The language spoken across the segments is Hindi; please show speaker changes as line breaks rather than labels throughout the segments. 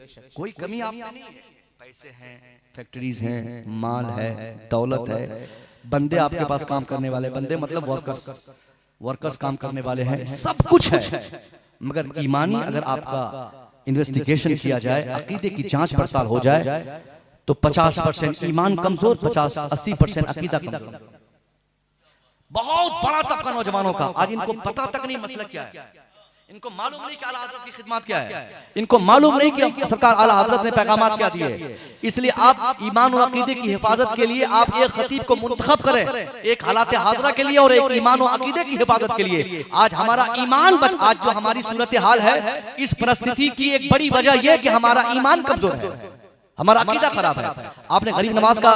कोई कमी आप नहीं है। पैसे हैं, फैक्ट्रीज हैं, माल है, दौलत है, बंदे आपके पास काम करने वाले, बंदे मतलब वर्कर्स काम करने वाले हैं, सब कुछ है। मगर ईमानी अगर आपका इन्वेस्टिगेशन किया जाए, अकीदे की जांच पड़ताल हो जाए, तो 50% ईमान कमजोर, 50-80% अकीदा कमजोर। बहुत बड़ा तबका नौजवानों का आज इनको पता तक नहीं मसला क्या है, इनको मालूम नहीं कि आला हज़रत की खिदमत क्या है, इनको मालूम नहीं कि सरकार आला हज़रत ने पैगामात क्या दिए। इसलिए आप ईमान और अकीदे की हिफाजत के लिए आप एक खतीब को मुंतखब करें, एक हालात हाज़िरा के लिए और एक ईमान और अकीदे की हिफाजत के लिए। आज हमारा ईमान आज जो हमारी सूरत हाल है, इस परिस्थिति की एक बड़ी वजह यह कि हमारा ईमान कमजोर है, हमारा अकीदा खराब है। आपने गरीब नवाज का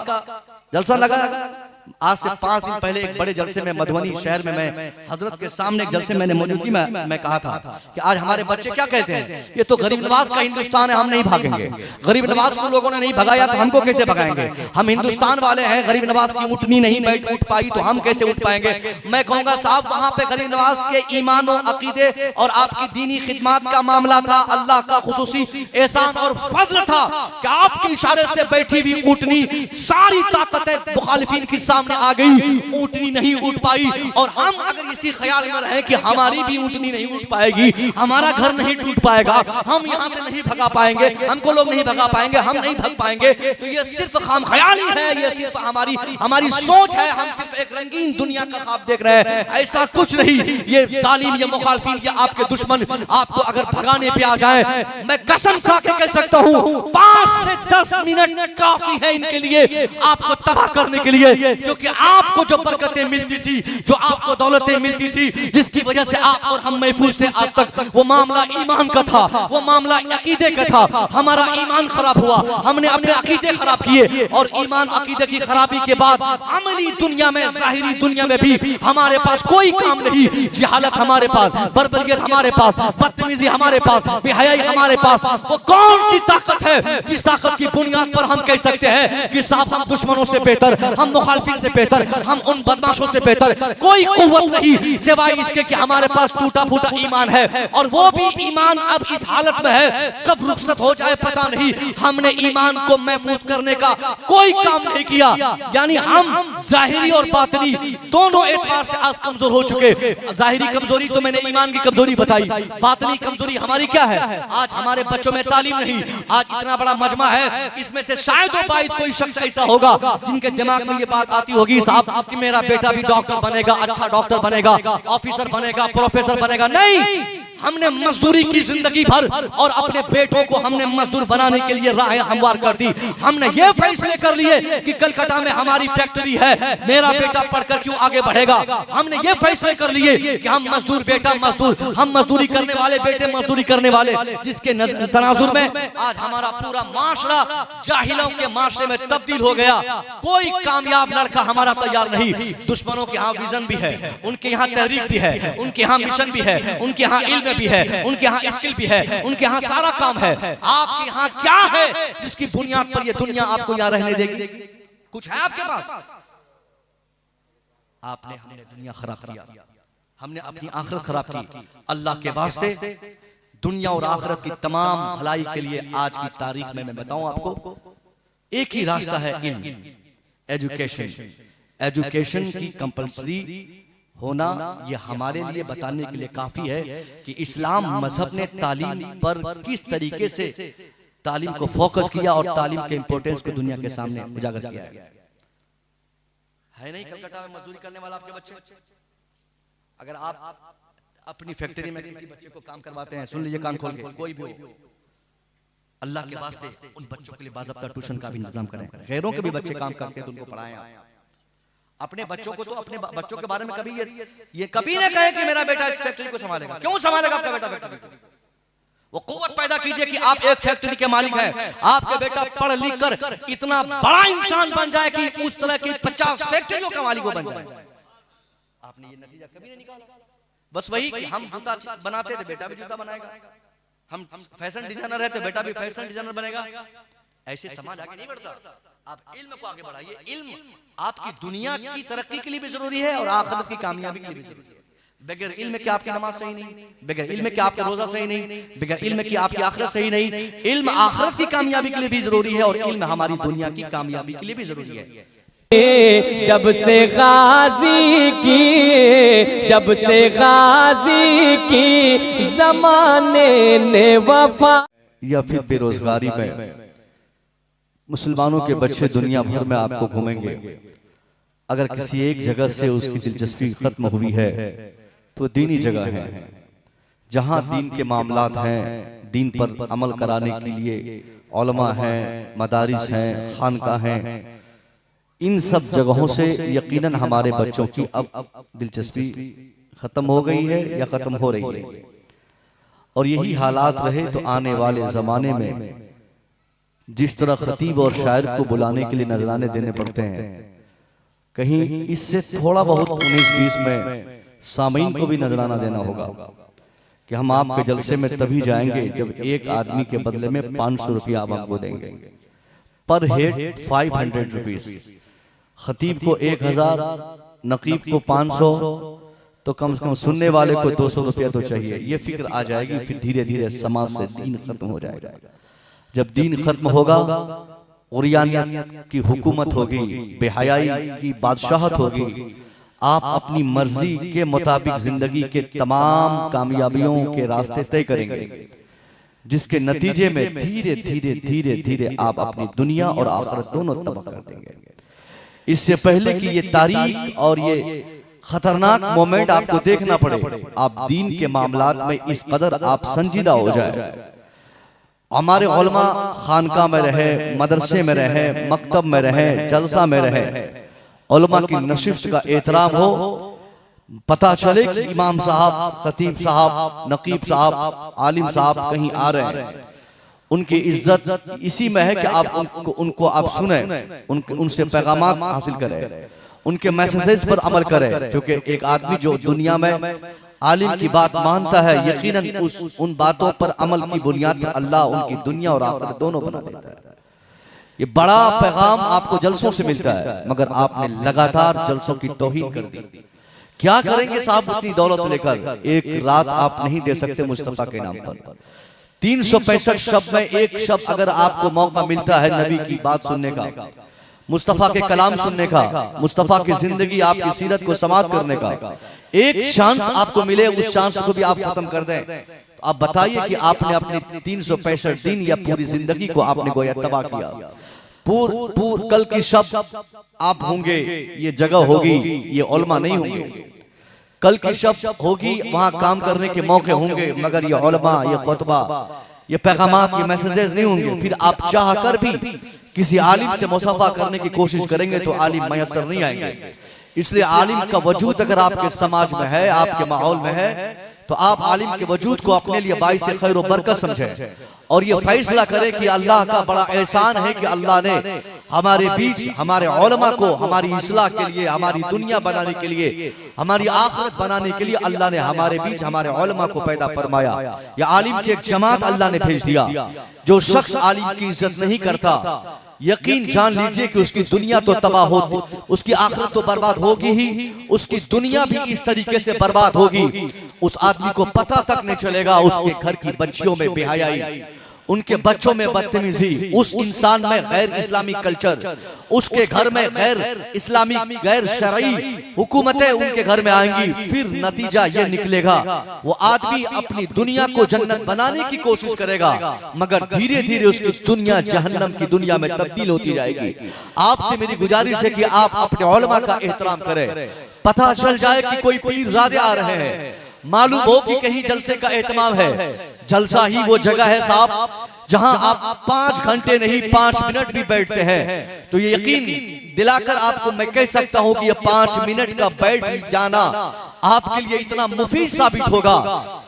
जलसा लगाया, आज से 5 दिन पहले एक बड़े जलसे में मधुबनी शहर में मैं हजरत के सामने एक जलसे मैंने मौजूदगी में मैं कहा था कि आज हमारे बच्चे क्या कहते हैं, ये तो गरीब नवाज का हिंदुस्तान है, हम नहीं भागेंगे। गरीब नवाज को लोगों ने नहीं भगाया तो हमको कैसे भगाएंगे, हम हिंदुस्तान वाले हैं। गरीब नवाज की उठनी नहीं उठ पाई तो हम कैसे उठ पाएंगे। मैं कहूंगा साहब, वहां पे गरीब नवाज के ईमान और अकीदे और आपकी दीनी खिदमत का मामला था, अल्लाह का खुसूसी एहसान और फजल था कि आपके इशारे से बैठी हुई ऊँटनी सारी ताकतें मुखालिफिन की सामने आ गई, ऊँटनी नहीं उठ पाई। और हम अगर इसी ख्याल में रहे कि हमारी भी ऊँटनी नहीं उठ पाएगी, हमारा घर नहीं टूट पाएगा, हम यहाँ से नहीं भगा पाएंगे, हमको लोग नहीं भगा पाएंगे, हम नहीं भग पाएंगे, तो ये सिर्फ खाम ख्याली है, ये सिर्फ हमारी सोच है। हम सिर्फ एक रंगीन दुनिया का ख्वाब देख रहे हैं, ऐसा कुछ नहीं। ये जालिम, ये मुखालिफिन, ये आपके दुश्मन आपको अगर भगाने पे आ जाए, मैं कसम खा के कह सकता हूँ 5 से 10 मिनट काफी है इनके लिए आपको तबाह करने के लिए। क्योंकि आपको जो बरकतें मिलती थी, जो आपको दौलतें मिलती थी, जिसकी वजह से आप और हम महफूज थे आज तक, वो मामला ईमान का था, वो मामला अकीदे का था। हमारा ईमान खराब हुआ, हमने अपने अकीदे खराब किए, और ईमान अकीदे की खराबी के बाद अमली दुनिया में, ज़ाहिरी दुनिया में भी हमारे पास कोई काम नहीं। जहालत हमारे पास, बर्बरियत हमारे पास, बदतमीजी हमारे पास, बेहयाई हमारे पास। वो कौन सी ताकत है जिस ताकत की बुनियाद पर हम कह सकते हैं कि साहब हम दुश्मनों से बेहतर, हम मुखालिफिन से बेहतर, हम उन बदमाशों से बेहतर कोई कुव्वत नहीं सिवाय इसके कि हमारे पास टूटा फूटा ईमान है। और वो भी ईमान अब इस हालत में है, कब रुखसत हो जाए पता नहीं। हमने ईमान को महफूज करने का कोई काम नहीं किया, यानी हम जाहिरी और बातिनी दोनों एतबार से आज कमजोर हो चुके। जाहिरी कमजोरी तो मैंने ईमान की कमजोरी बताई, बातिनी कमजोरी हमारी क्या है, आज हमारे बच्चों में तालीम नहीं। आज इतना बड़ा मजमा है, इसमें से शायद कोई शख्स ऐसा होगा जिनके दिमाग में ये बात आती होगी साहब कि मेरा बेटा भी डॉक्टर बनेगा, अच्छा डॉक्टर बनेगा, ऑफिसर बनेगा, प्रोफेसर बनेगा। नहीं, हमने मजदूरी की जिंदगी भर और अपने बेटों को हमने मजदूर बनाने के लिए राह हमवार कर दी। हमने ये फैसले कर लिए कि कलकत्ता में हमारी फैक्ट्री है, मेरा बेटा पढ़कर क्यों आगे बढ़ेगा। हमने ये फैसले कर लिए कि हम मजदूर बेटा मजदूर, हम मजदूरी करने वाले बेटे मजदूरी करने वाले, जिसके तनाजुर में आज हमारा पूरा माशरा जाहिलों के माशरे में तब्दील हो गया। कोई कामयाब लड़का हमारा तैयार नहीं। दुश्मनों के यहाँ विजन भी है, उनके यहाँ तहरीक भी है, उनके यहाँ मिशन भी है, उनके यहाँ इल्म भी है, उनके यहाँ स्किल भी है, उनके यहाँ सारा काम है। आपके यहाँ क्या है जिसकी बुनियाद पर ये दुनिया आपको यहाँ रहने देगी? कुछ है आपके पास? हमने दुनिया खराब किया, हमने अपनी आखिरत खराब की। अल्लाह के वास्ते दुनिया और आखिरत की तमाम भलाई के लिए आज की तारीख में मैं बताऊं आपको, एक ही रास्ता है, इल्म, एजुकेशन। एजुकेशन की कंपल्सरी होना ये हमारे लिए बताने के लिए काफी है कि इस्लाम मजहब ने तालीम पर किस तरीके से तालीम को फोकस किया और तालीम के इंपॉर्टेंस को दुनिया के सामने उजागर किया है। नहीं कलकत्ता में मजदूरी करने वाला आपके बच्चे, अगर आप अपनी फैक्ट्री में किसी बच्चे को काम करवाते हैं, सुन लीजिए कान खोल के, कोई भी हो, अल्लाह के वास्ते उन बच्चों के लिए बाज़ाब्ता ट्यूशन का भी इंतजाम करें। गैरों के भी बच्चे काम करते हैं तो उनको पढ़ाएं। अपने बच्चों को तो अपने बच्चों के बारे में कभी ये कभी ना कहे कि मेरा बेटा इस फैक्ट्री को संभालेगा। क्यों संभालेगा आपका बेटा फैक्ट्री को? वो कुव्वत पैदा कीजिए कि आप एक फैक्ट्री के मालिक हैं, आपके बेटा पढ़ लिख कर इतना बड़ा इंसान बन जाए कि उस तरह की 50 फैक्ट्रियों का मालिक बन जाए। आपने ये नतीजा कभी नहीं निकाला। बस वही कि हम जूता बनाते थे, बेटा भी जूता बनाएगा, हम फैशन डिजाइनर रहते, बेटा भी फैशन डिजाइनर बनेगा। ऐसे समाज आगे नहीं बढ़ता। आप इल्म को आगे बढ़ाइए। इल्म आपकी दुनिया की तरक्की के लिए भी जरूरी है और आखिरत की कामयाबी के लिए भी जरूरी है। बगैर इल्म के आपकी नमाज सही नहीं, बगैर इल्म के आपका रोजा सही नहीं, बगैर इल्म की आपकी आखिरत सही नहीं। इल्म आखिरत की कामयाबी के लिए भी जरूरी है और इल्म हमारी दुनिया की कामयाबी के लिए भी जरूरी है।
जब से गाजी की ज़माने ने वफा।
या फिर बेरोजगारी में मुसलमानों के बच्चे दुनिया भर में आपको घूमेंगे, अगर किसी एक जगह से उसकी दिलचस्पी खत्म हुई है तो दीनी जगह है, जहां दीन के मामलात हैं, दीन पर अमल कराने के लिए उलमा हैं, मदारिस हैं, खानकाह हैं। इन सब जगहों से यकीनन हमारे बच्चों की अब दिलचस्पी खत्म हो गई है या खत्म हो रही है। और यही हालात रहे तो आने वाले जमाने में जिस तरह खतीब और शायर को बुलाने के लिए नजराने देने पड़ते हैं, कहीं इससे थोड़ा बहुत 19-20 में सामीन को भी नजराना देना होगा कि हम आपके जलसे में तभी जाएंगे जब एक आदमी के बदले में 500 रुपया आप हमको देंगे, पर हेड 500 रुपीज। खतीब को 1000, नकीब को 500, तो कम से कम सुनने वाले को 200 रुपया तो चाहिए। ये फिक्र आ जाएगी, फिर धीरे धीरे समाज से दीन खत्म हो जाएगा। जब दीन खत्म होगा, उरियानियत की हुकूमत होगी, बेहयाई की बादशाहत होगी, आप अपनी मर्जी के मुताबिक जिंदगी के तमाम कामयाबियों के रास्ते तय करेंगे, जिसके नतीजे में धीरे धीरे धीरे धीरे आप अपनी दुनिया और आखिरत दोनों तबाह कर देंगे। इससे पहले कि ये तारीख और ये खतरनाक मोमेंट आपको देखना पड़े, आप दीन के मामलात में इस कदर आप संजीदा हो जाए। हमारे उलमा खानका में रहे, मदरसे में रहे, मकतब में रहे, जलसा में रहे, उलमा की नशिस्त का एहतराम हो, पता चले कि इमाम साहब, खतीब साहब, नकीब साहब, आलिम साहब कहीं आ रहे हैं, उनकी इज्जत इसी में है कि आप उनको आप सुने, उनसे पैगामात हासिल करें, उनके मैसेजेस पर अमल करें। क्योंकि एक आदमी जो दुनिया में आलिम की बात मानता है, यकीनन उन बातों पर अमल की बुनियाद पर अल्लाह उनकी दुनिया और आखिरत दोनों बना देता है। ये बड़ा पैगाम आपको जलसों से मिलता है, मगर आपने लगातार जलसों की तौहीन कर दी। क्या करेंगे साहब इतनी दौलत लेकर? एक रात आप नहीं दे सकते मुस्तफा के नाम पर। 365 शब्द में एक शब्द अगर आपको मौका मिलता है नबी की बात सुनने का, मुस्तफा के कलाम सुनने का, मुस्तफा की जिंदगी, आपकी सीरत को समाप्त करने का एक चांस आपको मिले, उस चांस को भी आप खत्म कर दें, तो आप बताइए कि आपने अपने 365 दिन या पूरी जिंदगी को आपने गोया तबाह किया। कल की शब्द आप होंगे, ये जगह होगी, ये उलमा नहीं होंगे। कल की शब्द होगी, वहां काम करने के मौके होंगे, मगर ये उलमा, ये खुतबा, ये पैगामात, ये मैसेजेस नहीं होंगे। फिर आप चाह कर भी किसी आलिम से मुसाफा करने की कोशिश करेंगे तो आलिम मैसर नहीं आएंगे। इसलिए आलिम का वजूद अगर आपके समाज में है, आपके माहौल में है, तो आप आलिम के वजूद को अपने लिए बाइस खैर और बरकत समझें और ये फैसला करें कि अल्लाह का बड़ा एहसान है कि अल्लाह ने हमारे बीच हमारे उलमा को हमारी इस्लाह के लिए, हमारी दुनिया बनाने के लिए, हमारी आखिरत बनाने के लिए अल्लाह ने हमारे बीच हमारे उलमा को पैदा फरमाया। या आलिम की एक जमात अल्लाह ने भेज दिया। जो शख्स आलिम की इज्जत नहीं करता, यकीन जान लीजिए कि उसकी दुनिया तो तबाह होती, उसकी आखिरत तो बर्बाद होगी ही, उसकी दुनिया भी इस तरीके से बर्बाद होगी, उस आदमी को पता तक नहीं चलेगा। उसके घर की बच्चियों में बेहयाई, उनके बच्चों में बदतमीजी, उस इंसान में गैर इस्लामी कल्चर, उसके घर में गैर इस्लामी गैर शरई हुकूमतें उनके घर में आएंगी। फिर नतीजा ये निकलेगा, वो आदमी अपनी दुनिया को जन्नत बनाने की कोशिश करेगा, मगर धीरे धीरे उसकी दुनिया जहन्नम की दुनिया में तब्दील होती जाएगी। आपसे मेरी गुजारिश है कि आप अपने उलमा का एहतराम करें। पता चल जाए कि कोई पीरजादे आ रहे हैं, मालूम हो कि कहीं जलसे का एहतमाम है। जलसा ही वो जगह है साहब जहां आप 5 घंटे नहीं 5 मिनट भी बैठते हैं, तो ये यकीन दिलाकर आपको मैं कह सकता हूं कि ये 5 मिनट का बैठ जाना आपके लिए इतना मुफीद साबित होगा।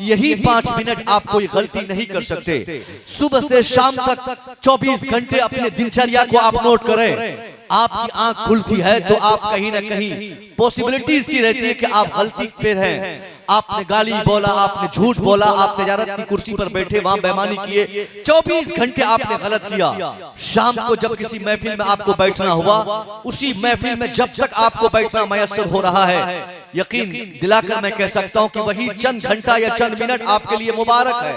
यही 5 मिनट आप कोई गलती नहीं कर सकते। सुबह से शाम तक 24 घंटे अपने दिनचर्या को आप नोट करें। आपकी आंख खुलती है तो आप कहीं ना कहीं पॉसिबिलिटीज की रहती है कि आप गलती पे हैं। आपने गाली बोला, आपने झूठ बोला, आप तिजारत की कुर्सी पर बैठे वहां बेईमानी किए, 24 घंटे आपने गलत किया। शाम को जब किसी महफिल में आपको बैठना हुआ, उसी महफिल में जब तक आपको बैठना मयस्सर हो रहा है, यकीन दिलाकर मैं कह सकता हूं कि वही चंद घंटा या चंद मिनट आपके लिए मुबारक है,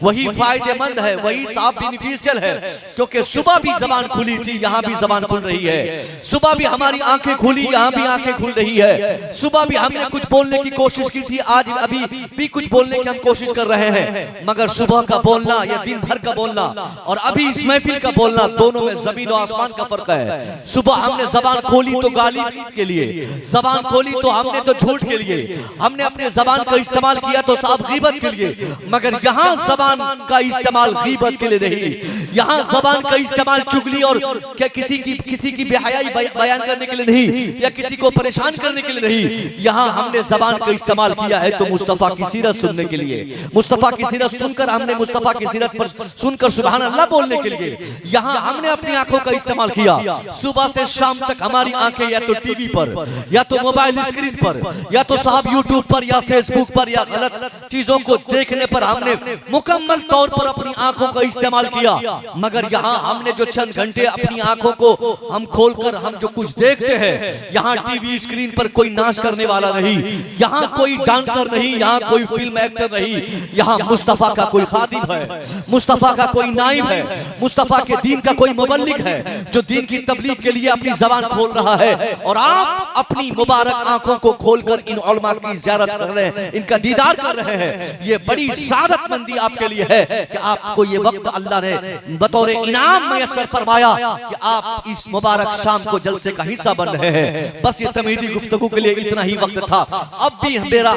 वही फायदेमंद है, वही साफ बेनिफिशियल है, क्योंकि सुबह भी जबान खुली थी, यहाँ भी जबान खुल रही है। सुबह भी हमारी आंखें खुली, यहाँ भी आंखें खुल रही है। सुबह भी हमने कुछ बोलने की कोशिश की थी, आज अभी भी कुछ बोलने की हम कोशिश कर रहे हैं, मगर सुबह का बोलना या दिन भर का बोलना और अभी इस महफिल का बोलना, दोनों में जमीन और आसमान का फर्क है। सुबह हमने जबान खोली तो गाली के लिए, जबान खोली तो हमने तो झूठ के लिए, हमने अपने जबान का इस्तेमाल किया तो साफ गीबत के लिए, मगर यहाँ जबान का इस्तेमाल गीबत के लिए नहीं, यहाँ जबान का इस्तेमाल चुगली और क्या किसी की बेहयाई बयान करने के लिए नहीं, या किसी को परेशान करने के लिए नहीं। यहाँ हमने जबान का इस्तेमाल किया है तो मुस्तफा की सीरत सुनने के लिए, मुस्तफा की सीरत सुनकर, हमने मुस्तफा की सीरत पर सुनकर सुभान अल्लाह बोलने के लिए यहाँ हमने अपनी आंखों का इस्तेमाल किया। सुबह से शाम तक हमारी आंखें या तो टीवी पर, या तो मोबाइल स्क्रीन पर, या तो साहब यूट्यूब पर या फेसबुक पर या गलत चीजों को देखने पर हमने मुकम्मल तौर पर अपनी आंखों का इस्तेमाल किया। मगर यहाँ हमने जो चंद घंटे अपनी आंखों को हम खोलकर हम जो कुछ देखते हैं, यहाँ टीवी स्क्रीन पर कोई नाच करने वाला नहीं, यहाँ कोई डांसर नहीं, यहाँ कोई फिल्म एक्टर नहीं, यहाँ मुस्तफा का कोई खादिम है, मुस्तफा का कोई नाइब है, मुस्तफा के दीन का कोई मुबल्लिग है जो दीन की तबलीग के लिए अपनी जबान खोल रहा है। और आप अपनी मुबारक आंखों को खोलकर इन उलमा की ज़ियारत कर रहे हैं, इनका दीदार कर रहे हैं। ये बड़ी सादतमंदी आपके लिए है कि आपको ये वक्त अल्लाह ने बतौर इनाम मयस्सर फरमाया कि आप इस मुबारक शाम को जलसे का हिस्सा बन रहे हैं। बस ये तमहीदी गुफ्तगू के लिए इतना ही वक्त था। अब भी मेरा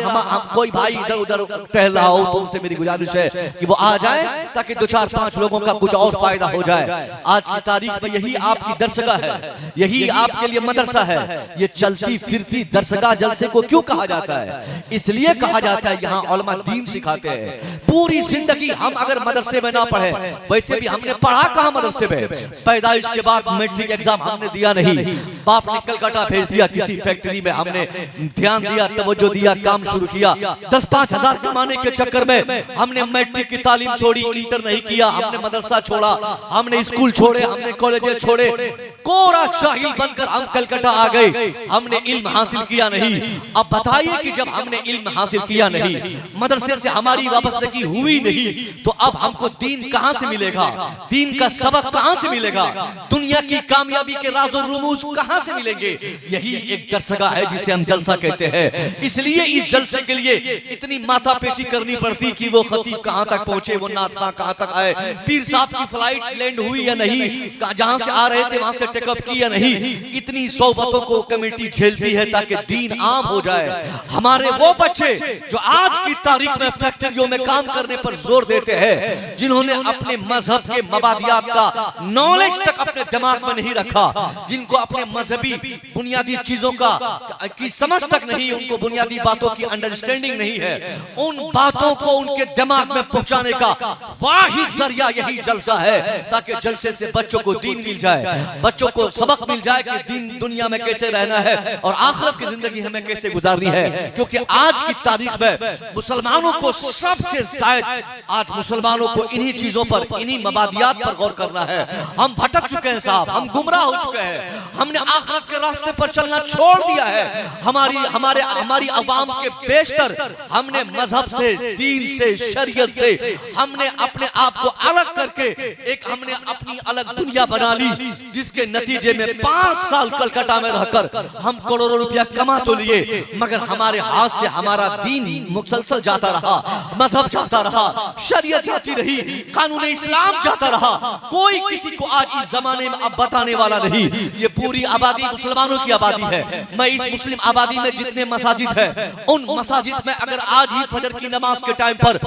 कोई भाई इधर उधर टहल रहा हो तो उनसे मेरी गुजारिश है कि वो आ जाए ताकि 2-4-5 लोगों का कुछ और फायदा हो जाए। आज की तारीख में यही आपकी दरसगाह है, यही आपके लिए मदरसा है। ये चलती फिरती दरसगाह जलसे को क्यों कहा जाता है? इसलिए कहा जाता है यहाँ उलमा दीन सिखाते हैं। पूरी जिंदगी हम अगर मदरसे में ना पढ़े, वैसे भी हमने पढ़ा कहाँ मदरसे में? पैदाइश के बाद मैट्रिक एग्जाम हमने दिया नहीं, बाप ने कलकत्ता भेज दिया किसी फैक्ट्री में, हमने ध्यान दिया, तवज्जो दिया, काम शुरू किया। 10-5 हजार कमाने के चक्कर में हमने मैट्रिक की तालीम छोड़ी, इंटर नहीं किया, हमने मदरसा छोड़ा, हमने स्कूल छोड़े, हमने कॉलेज छोड़े, कोरा शाहिल बनकर हम कलकत्ता आ गए। हमने इल्म हासिल किया नहीं। अब बताइए कि जब हमने इल्म हासिल किया नहीं, मदरसे से हमारी वाबस्तगी हुई नहीं, तो अब हमको दीन कहां से मिलेगा? दीन का सबक कहां से मिलेगा? दुनिया की कामयाबी के राज़ और रुमूज कहां से मिलेंगे? यही एक दरसगाह है जिसे हम जलसा कहते हैं। इसलिए इस जलसे के लिए इतनी माथापेची करनी पड़ती कि वो खतीब कहां तक पहुंचे, वो नातखा कहां तक आए, पीर साहब की फ्लाइट लैंड हुई या नहीं, जहां से आ रहे थे वहां से टेकअप की या नहीं। इतनी सोबतों को कमेटी झेलती है ताकि दीन आम हो जाए। हमारे वो बच्चे जो आज की तारीख में फैक्ट्रियों में काम करने पर जोर देते हैं, जिन्होंने अपने मजहब के मबादियात का नॉलेज तक अपने दिमाग में नहीं रखा, जिनको अपने मजहबी बुनियादी चीजों की समझ तक नहीं, उनको बुनियादी बातों की अंडरस्टैंडिंग नहीं है, उन बातों को उनके दिमाग में पहुंचाने का वाहिद जरिया यही जलसा है, ताकि जलसे से बच्चों को दीन मिल जाए, बच्चों को सबक मिल जाए कि दीन दुनिया में कैसे रहना है और आखिरत की जिंदगी हमें कैसे गुजारनी है। क्योंकि आज की तारीख में मुसलमानों को सबसे शायद आज मुसलमानों को इन्हीं चीजों पर, इन्हीं मबादियात पर गौर करना है। हम भटक चुके हैं साहब, हम गुमराह हो चुके हैं, हमने आखिरत के रास्ते पर चलना छोड़ दिया है। हमारी अवाम के बेशतर हमने मजहब से, दीन से, शरीयत से हमने अपने आप को अलग करके एक हमने अपनी अलग दुनिया बना ली, जिसके नतीजे में 5 साल कलकत्ता में रहकर हम करोड़ों रुपया कमा तो लिए, मगर हमारे हाथ से हमारा दीन मुसलसल जाता रहा, मजहब जाता रहा, शरीयत जाती रही, कानून इस्लाम जाता रहा। कोई किसी को आज इस जमाने में अब बताने वाला नहीं। ये पूरी आबादी मुसलमानों की आबादी है। मैं इस मुस्लिम आबादी में जितने मसाजिद है, उन मसाजिद में अगर आज ही फजर की नमाज के टाइम पर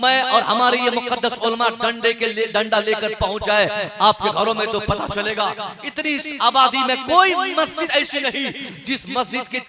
मैं और हमारे ये मुकद्दस उलमा डंडा लेकर पहुंच जाए आपके घरों में, तो पता चलेगा इतनी आबादी में कोई मस्जिद ऐसी नहीं जिस मस्जिद की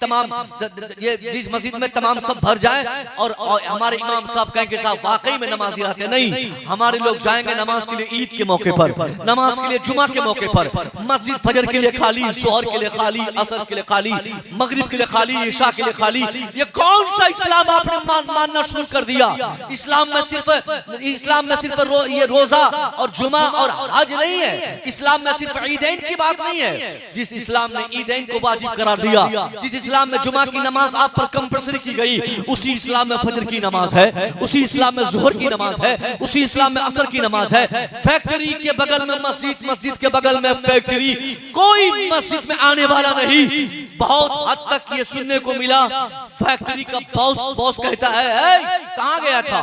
जिस मस्जिद में तमाम सब भर जाए और हमारे इमाम साहब कहेंगे साहब वाकई में नमाजी रहते नहीं। हमारे लोग जाएंगे नमाज के लिए ईद के मौके पर, नमाज के लिए जुमा के मौके पर, मस्जिद फजर के लिए खाली खाली, जोहर के लिए खाली, असर के लिए खाली, मगरिब के लिए खाली, इशा के लिए खाली। ये कौन सा इस्लाम आपने मानना शुरू कर दिया? इस्लाम में सिर्फ ये रोजा और जुमा और हज नहीं है। इस्लाम में सिर्फ ईदैन की बात नहीं है। जिस इस्लाम ने ईदैन को वाजिब करार दिया, जिस इस्लाम में जुमा की नमाज आप पर कंपल्सरी की गई, उसी इस्लाम में फजर की नमाज है, उसी इस्लाम में जोहर की नमाज है, उसी इस्लाम में असर की नमाज है। फैक्ट्री के बगल में मस्जिद, मस्जिद के बगल में फैक्ट्री, कोई मस्जिद में आने वाला नहीं। बहुत हद तक ये सुनने को मिला, फैक्ट्री का बॉस कहता है कहाँ गया था?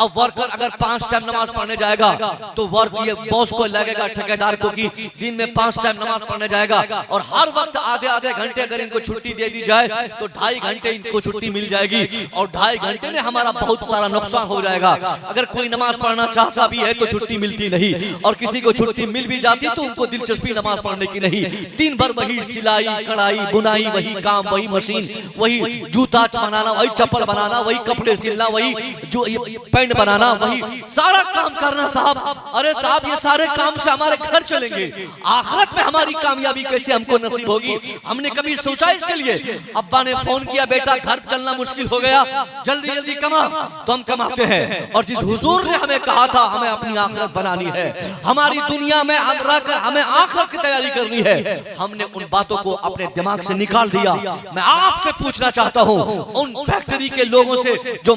अब वर्कर अगर 5 टाइम नमाज पढ़ने जाएगा तो ये बॉस को लगेगा, ठेकेदार को, कि दिन में 5 टाइम नमाज पढ़ने जाएगा और हर वक्त आधे घंटे अगर इनको छुट्टी दे दी जाए तो 2.5 घंटे इनको छुट्टी मिल जाएगी और 2.5 घंटे में हमारा बहुत सारा नुकसान हो जाएगा। अगर कोई नमाज पढ़ना चाहता भी है तो छुट्टी मिलती नहीं, और किसी को छुट्टी मिल भी जाती तो उनको दिलचस्पी नमाज पढ़ने की नहीं। दिन भर वही सिलाई, कढ़ाई, बुनाई, वही काम, वही मशीन, वही जूता बनाना, वही चप्पल बनाना, वही कपड़े सिलना, वही जो पैंट बनाना, वही सारा काम करना। साहब, अरे साहब, ये सारे काम से हमारे घर चलेंगे, आखिरत में हमारी कामयाबी कैसे हमको नसीब होगी? हमने कभी सोचा इसके लिए? अब्बा ने फोन किया, बेटा घर चलना मुश्किल हो गया, जल्दी जल्दी कमा, तो हम कमाते हैं। और जिस हुजूर ने हमें कहा था हमें अपनी आखिरत बनानी है, हमारी दुनिया में हम रहकर हमें आखिरत की तैयारी करनी है, हमने उन बातों को अपने दिमाग से निकाल दिया। मैं आपसे पूछना चाहता हूं, उन फैक्ट्री के लोगों से जो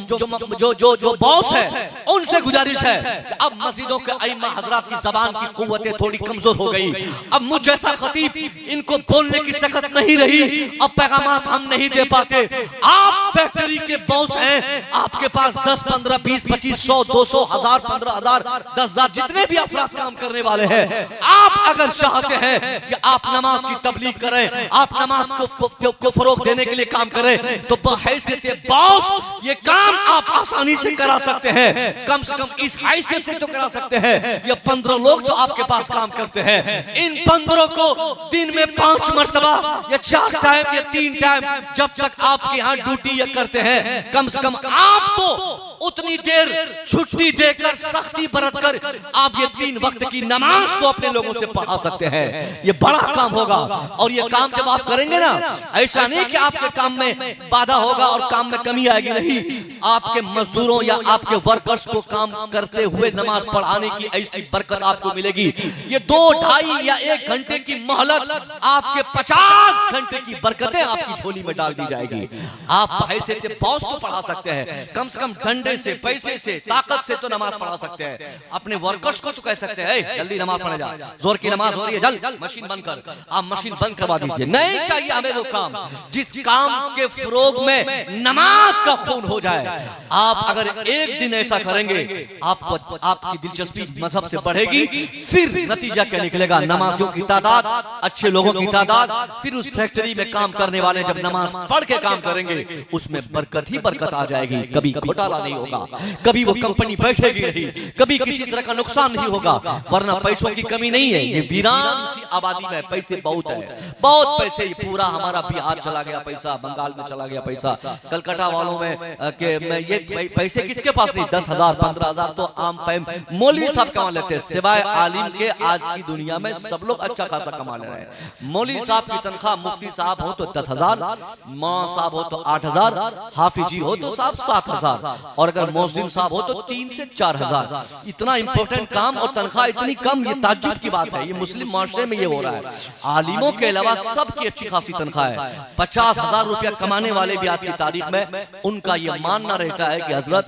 बॉस है, उनसे गुजारिश है कि अब मस्जिदों के अइम्मा हजरात की जबान की कुव्वतें थोड़ी कमजोर हो गई। अब मुझ जैसा खतीब, इनको बोलने की सकत नहीं रही, अब पैगामात हम नहीं दे पाते। आप फैक्ट्री के बॉस हैं, आपके पास 10, 15, 20, 25, 100, 200, 1000, 15,000, 10,000 जितने भी अफराद काम करने वाले हैं, आप अगर चाहते हैं कि आप नमाज की तबलीग करें, आप नमाज को फरोग देने के लिए काम करें, तो बहैसियत बॉस ये काम आप आसानी से करा सकते हैं। कम से कम इस हैसियत से तो करा सकते हैं। ये 15 लोग जो आपके पास काम करते हैं, इन 15 को दिन में 5 मर्तबा या 4 टाइम या 3 टाइम, जब तक आपके यहाँ ड्यूटी ये करते हैं, कम से कम आप तो उतनी देर छुट्टी देकर, सख्ती बरतकर आप ये 3 वक्त की नमाज तो अपने लोगों से पढ़ा सकते हैं। ये बड़ा काम होगा। और ये काम जब आप करेंगे ना, ऐसा नहीं कि आपके काम में बाधा होगा और काम में कमी आएगी, नहीं, आपके मजदूरों या आपके वर्कर्स को काम करते हुए नमाज पढ़ाने की ऐसी बरकत आपको मिलेगी। ये 2, 2.5 या 1 घंटे की मोहलत आपके 50 घंटे की बरकतें आपकी झोली में डाल दी जाएगी। आप पैसे से बॉस को पढ़ा सकते हैं, कम से कम डंडे से, पैसे से, ताकत से तो नमाज पढ़ा सकते हैं। अपने वर्कर्स को तो कह सकते हैं जल्दी नमाज पढ़े जा, जोर की नमाज हो रही है, जल्द मशीन बंद कर, आप मशीन बंद करवा दीजिए। नहीं चाहिए हमें वो काम जिस काम के फरोग में नमाज का खून हो जाए। आप अगर एक दिन ऐसा करेंगे, आपकी दिलचस्पी मजहब से बढ़ेगी। फिर नतीजा क्या निकलेगा? नमाजियों की तादाद, अच्छे लोगों की तादाद, फिर उस फैक्ट्री में काम करने वाले जब नमाज पढ़ के काम करेंगे, उसमें बरकत ही बरकत आ जाएगी। कभी घोटाला नहीं होगा, कभी वो कंपनी बैठेगी नहीं, कभी किसी तरह का नुकसान नहीं होगा। वरना पैसों की कमी नहीं है, ये वीरान सी आबादी में पैसे बहुत है, बहुत पैसे। पूरा हमारा बिहार चला गया पैसा, बंगाल में चला गया पैसा, कलकत्ता वालों में ये पैसे किसके पास नहीं? 10,000, 15,000 तो आम मौलवी साहब कमा लेते हैं। सिवाय आलिम के आज की दुनिया में सब लोग अच्छा खासा कमा ले रहे हैं। मौलवी साहब की तनख्वाह, मुफ्ती साहब हो तो 10,000, मौलाना साहब हो तो 8,000, हाफिजी हो तो साहब 7,000, और अगर मौजिन साहब हो तो 3 से 4,000। इतना इंपॉर्टेंट काम और तनख्वाह इतनी कम, ये ताज्जुब की बात है। ये मुस्लिम माशरे में ये हो रहा है। आलिमों के अलावा सबकी अच्छी खासी तनख्वाह है। 50,000 रुपया कमाने वाले भी आज की तारीख में उनका ये मानना रहता है कि हजरत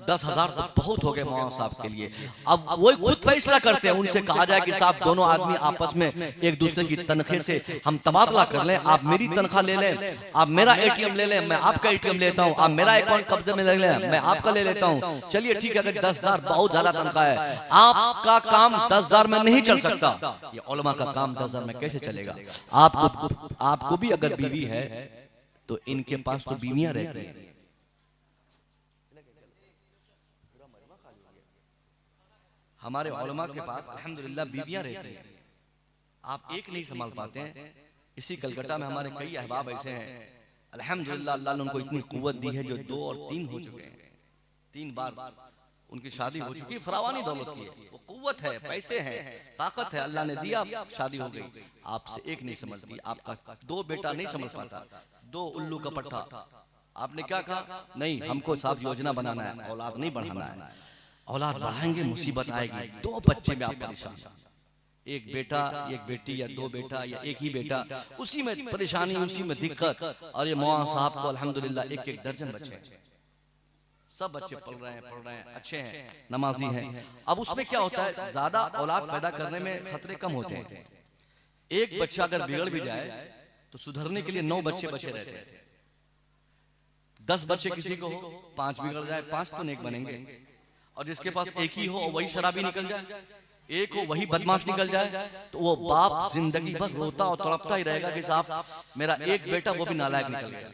10,000 तो बहुत हो गए मौलाना साहब के लिए। अब वो खुद फैसला करते हैं। उनसे कहा जाए कि साहब दोनों आदमी आपस में एक दूसरे की तनख्वाह से हम तबादला कर लें, आप मेरी तनख्वाह ले लें, आप मेरा ATM ले लें, मैं आपका ATM लेता हूं, आप मेरा अकाउंट कब्जे में ले लें, मैं आपका ले लेता हूं। चलिए ठीक है, अगर 10,000 बहुत ज्यादा तनख्वाह है, आपका काम 10,000 में नहीं चल सकता, ये उलमा का काम 10,000 में कैसे चलेगा? आपको भी अगर बीवी है तो इनके पास तो बीवियां रहती हैं। हमारे उलमा के पास अल्हम्दुलिल्लाह बीवियां रहती हैं। आप एक नहीं संभाल पाते हैं। इसी कलकत्ता में हमारे कई अहबाब ऐसे हैं, अल्हम्दुलिल्लाह अल्लाह ने उनको इतनी कुव्वत दी है जो 2 और 3 हो चुके हैं, 3 बार उनकी शादी हो चुकी, फरावानी दौलत की है, वो कुव्वत है, पैसे हैं, ताकत है, अल्लाह ने दिया, शादी हो गई। आपसे एक नहीं समझती, आपका 2 बेटा नहीं समझ पाता, 2 उल्लू का पट्टा। आपने क्या कहा? नहीं, हमको साथ योजना बनाना है, औलाद नहीं बढ़ाना है। औलाद बढ़ाएंगे मुसीबत आएगी। 2 बच्चे में आप परेशान, एक बेटा, एक बेटी, या 2 बेटा, या एक ही बेटा, उसी में परेशानी, उसी में दिक्कत। और ये मौलाना साहब को अल्हम्दुलिल्लाह 1-1 दर्जन बच्चे हैं, सब बच्चे पढ़ रहे हैं, अच्छे हैं, नमाजी हैं। अब उसमें क्या होता है, ज्यादा औलाद पैदा करने में खतरे कम होते हैं। एक बच्चा अगर बिगड़ भी जाए तो सुधरने के लिए 9 बच्चे बचे रहते हैं। 10 बच्चे किसी को हो, 5 बिगड़ जाए, 5 तो नेक बनेंगे। और जिसके पास एक ही हो वही शराबी निकल जाए, एक हो वही बदमाश निकल जाए, तो वो बाप जिंदगी भर रोता और तड़पता ही रहेगा कि साहब मेरा एक बेटा वो भी नालायक निकल गया।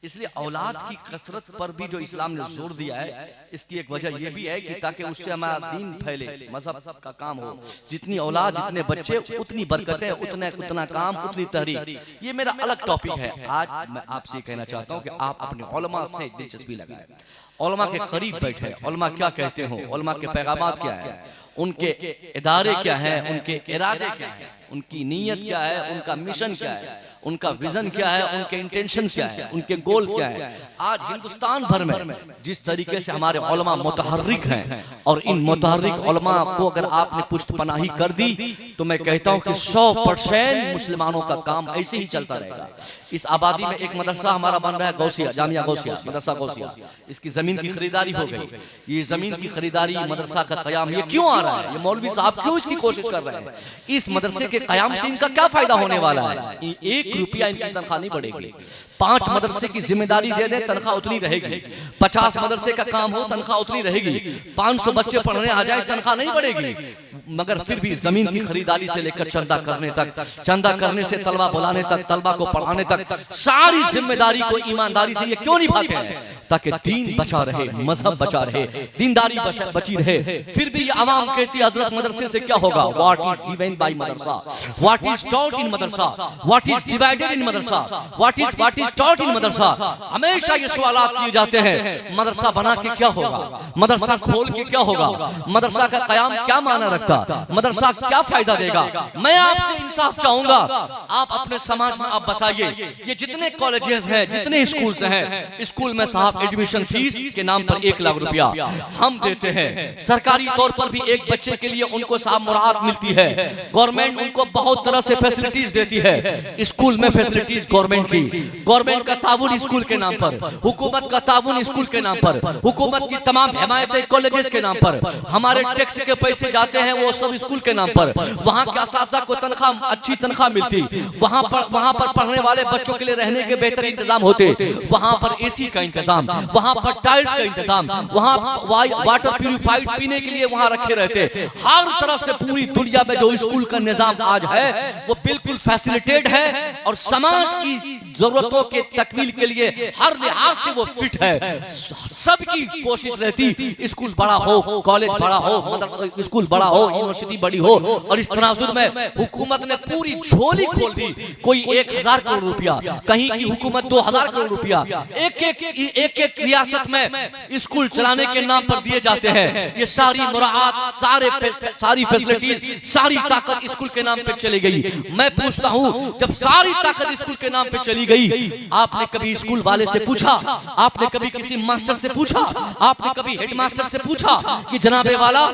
इसलिए औलाद की कसरत पर भी जो इस्लाम ने जोर दिया है, इसकी एक वजह यह भी है कि ताकि उससे हमारा दीन फैले, मजहब का काम हो। जितनी औलाद, जितने बच्चे, उतनी बरकतें, उतना काम, उतनी तहरीक। ये मेरा अलग टॉपिक है। आज मैं आपसे कहना चाहता हूँ कि आप अपने उलमा से दिलचस्पी लगाएं, उलमा के करीब बैठे, उलमा क्या कहते हो, उलमा के पैगामात क्या है, उनके इदारे क्या हैं, उनके इरादे क्या हैं, उनकी नीयत क्या है, उनका मिशन क्या है, उनका विजन क्या है, उनके इंटेंशन क्या है, उनके गोल्स क्या है। आज हिंदुस्तान भर में जिस तरीके से हमारे उलमा मुतहर्रिक हैं, और इन मुतहर्रिक उलमा को अगर आपने पुष्टपनाही कर दी तो मैं कहता हूं कि 100% मुसलमानों का काम ऐसे ही चलता रहेगा। इस आबादी में एक मदरसा हमारा बन रहा है, गौसिया, जामिया गौसिया, मदरसा गौसिया। इसकी जमीन की खरीदारी हो गई। ये जमीन की खरीदारी, मदरसा का कयाम, ये क्यों आ रहा है? ये मौलवी साहब क्यों इसकी कोशिश कर रहे हैं? इस मदरसे के कयाम से इनका क्या फायदा होने वाला है? 1 रुपया इनकी तनख्वाह नहीं बढ़ेगी। 5 मदरसे की जिम्मेदारी दे दे, तनख्वाह उतनी रहेगी। 50 मदरसे का काम हो, तनख्वाह उतनी रहेगी। 500 बच्चे पढ़ने आ जाए, तनख्वाह नहीं बढ़ेगी। मगर फिर भी जमीन की खरीदारी से लेकर चंदा करने तक, चंदा करने से तलबा बुलाने तक, तलबा को पढ़ाने तक, सारी जिम्मेदारी को ईमानदारी से ये क्यों निभाते हैं? ताकि दीन बचा रहे, मजहब बचा रहे, दीनदारी बची रहे। फिर भी ये आवाम कहती है हजरत मदरसे से क्या होगा? What is given by madrasa, what is taught in madrasa, what is divided in madrasa, what is taught in madrasa. हमेशा ये सवाल किए जाते हैं, मदरसा बना के क्या होगा, मदरसा खोल के क्या होगा, मदरसा का कयाम क्या माना रखता, मदरसा क्या फायदा देगा। मैं आपसे इंसाफ चाहूंगा, आप अपने समाज में आप बताइए, ये जितने कॉलेजेस हैं, जितने स्कूल्स हैं, स्कूल में साहब एडमिशन फीस के नाम पर 1 लाख रुपया हम देते हैं। सरकारी तौर पर भी एक बच्चे के लिए उनको साहब मुराद मिलती है। गवर्नमेंट उनको बहुत तरह से फैसिलिटीज देती है। स्कूल में फैसिलिटीज गवर्नमेंट की, गवर्नमेंट का ताउन स्कूल के नाम पर, हुकूमत का ताउन स्कूल के नाम पर, हुकूमत की तमाम हिमायतें कॉलेजेस के नाम पर, हमारे टैक्स के पैसे जाते हैं वो सब स्कूल के नाम पर। वहाँ के असातिज़ा को तनख्वाह, अच्छी तनख्वाह मिलती, वहाँ पर पढ़ने वाले बच्चों के लिए रहने के बेहतर इंतजाम होते, वहाँ पर एसी का इंतजाम, वहाँ पर टाइल्स का इंतजाम, वहाँ वाटर प्यूरिफाइड पीने के लिए वहाँ रखे रहते। हर तरफ से पूरी दुनिया में जो स्कूल का निजाम आज है वो बिल्कुल फैसिलिटेड है और समाज की जरूरतों के तकमील के लिए हर लिहाज से वो फिट है। सबकी कोशिश रहती स्कूल बड़ा हो, कॉलेज बड़ा हो, स्कूल बड़ा हो, यूनिवर्सिटी बड़ी हो। और इस तनाजुर में हुकूमत ने पूरी झोली खोल दी। कोई 1000 करोड़ रुपया, कहीं की हुकूमत 2000 करोड़ रुपया एक रियासत में स्कूल चलाने के नाम पर दिए जाते हैं। ये सारी मुराद, सारी फैसिलिटीज, सारी ताकत स्कूल के नाम पे चली गई। मैं पूछता हूँ, जब सारी ताकत स्कूल के नाम पे चली गई, आपने कभी स्कूल वाले से पूछा, आपने कभी किसी मास्टर से पूछा, आपने कभी हेडमास्टर से पूछा कि जनाबे वाला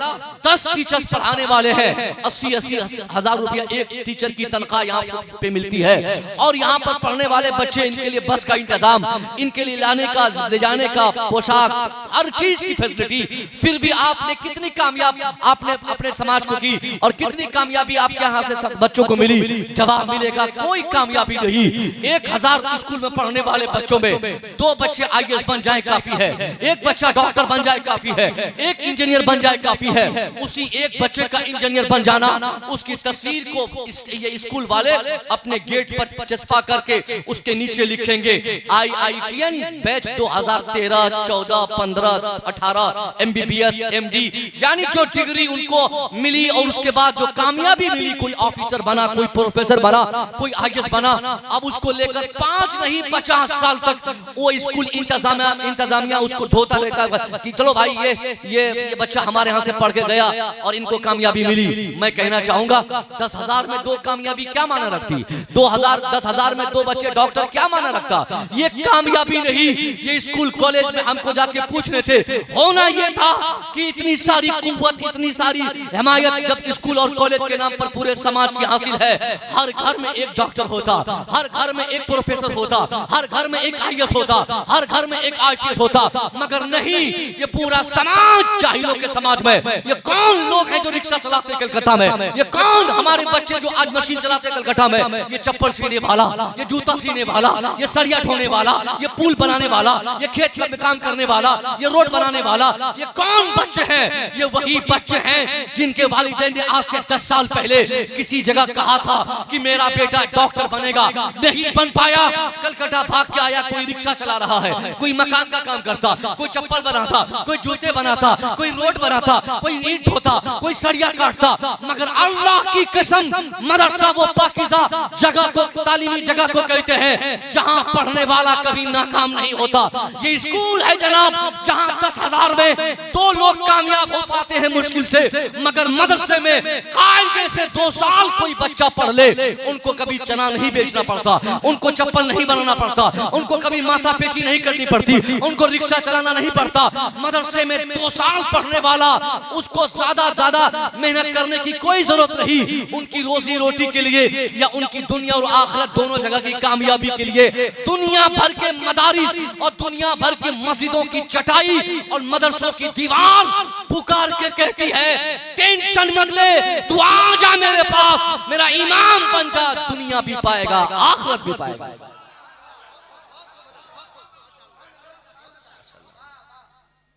10 टीचर्स पढ़ाने वाले हैं, 80-80 हजार रुपया एक टीचर की तनख्वाह यहाँ पे मिलती है, और यहाँ पर पढ़ने वाले बच्चे, इनके लिए बस का इंतजाम, इनके लिए लाने का, ले जाने का, पोशाक, हर चीज की फैसिलिटी। फिर भी आपने कितनी कामयाब आपने अपने समाज को की और कितनी कामयाबी आपके यहाँ से सब बच्चों को मिली? जवाब मिलेगा कोई कामयाबी नहीं। 1000 स्कूल में पढ़ने वाले बच्चों में 2 बच्चे IAS बन जाए काफी है, 1 बच्चा डॉक्टर बन जाए काफी है, 1 इंजीनियर बन जाए काफी है। उसी 1 बच्चे का इंजीनियर बन जाना, उसकी तस्वीर को ये स्कूल वाले अपने गेट पर चस्पा करके उसके नीचे लिखेंगे IITN बैच 2013, 14, 15, 18 MBBS, MD, यानी जो डिग्री उनको मिली और उसके बाद जो कामयाबी मिली, कोई ऑफिसर बना, कोई प्रोफेसर बना, कोई IAS बना, अब उसको लेकर 5 नहीं 50 साल तक वो स्कूल इंतजामिया उसको ढोता रहता कि चलो भाई ये बच्चा हमारे यहाँ से पढ़ के गया और इनको कामयाबी मिली। मैं कहना चाहूंगा 10,000 में 2 कामयाबी क्या माना रखती, 10,000 में 2 बच्चे डॉक्टर क्या माना रखता। ये कामयाबी नहीं, ये स्कूल कॉलेज में हमको जाके पूछने थे। होना ये था कि इतनी सारी कुव्वत, इतनी सारी हिमायत जब स्कूल और कॉलेज के नाम पर पूरे समाज की हासिल है, हर घर में एक डॉक्टर होता, हर घर में एक प्रोफेसर होता, हर घर में एक IAS होता, हर घर में एक IPS होता। मगर नहीं, ये पूरा समाज जाहिलों के समाज में। ये कौन लोग हैं जो रिक्शा चलाते कलकत्ता में, ये कौन हमारे बच्चे जो आज मशीन चलाते कलकत्ता में, ये चप्पल सीने वाला, ये जूता सीने वाला, ये सरिया ढोने वाला, ये पुल बनाने वाला, ये खेत में काम करने वाला, ये रोड बनाने वाला, ये कौन बच्चे हैं? ये वही बच्चे हैं जिनके वालिदैन ने आज से 10 साल पहले किसी जगह कहा था कि मेरा बेटा डॉक्टर बनेगा, नहीं बन पाया। कलकत्ता भाग के आया, कोई रिक्शा चला रहा है, कोई मकान का काम करता, कोई चप्पल बनाता, कोई जूते बनाता, कोई रोड बनाता, कोई ईंट ढोता, कोई सरिया काटता। मगर अल्लाह की कसम, मदरसा वो पाकीज़ा जगह को, तालीमी जगह को कहते हैं जहां पढ़ने वाला कभी नाकाम नहीं होता। ये स्कूल है जनाब जहां 10,000 में 2 लोग कामयाब हो पाते हैं मुश्किल से। मगर मदरसे में कायदे से 2 साल कोई बच्चा पढ़ ले, उनको कभी चना नहीं बेचना पड़ता, उनको चप्पल नहीं बनाना पड़ता, उनको कभी माथा पेची नहीं करनी पड़ती, उनको रिक्शा चलाना नहीं पड़ता। मदरसे में 2 साल पढ़ने वाला, उसको ज्यादा मेहनत करने की कोई जरूरत नहीं। उनकी रोजी रोटी के लिए या उनकी दुनिया और आखिरत दोनों जगह की कामयाबी के लिए दुनिया भर के मदारिस और दुनिया भर की मस्जिदों की चटाई और मदरसों की दीवार पुकार के कहती है, टेंशन मत ले, तू आ जा मेरे पास, मेरा इमाम बन जा, दुनिया भी पाएगा, आखिरत भी पाएगा।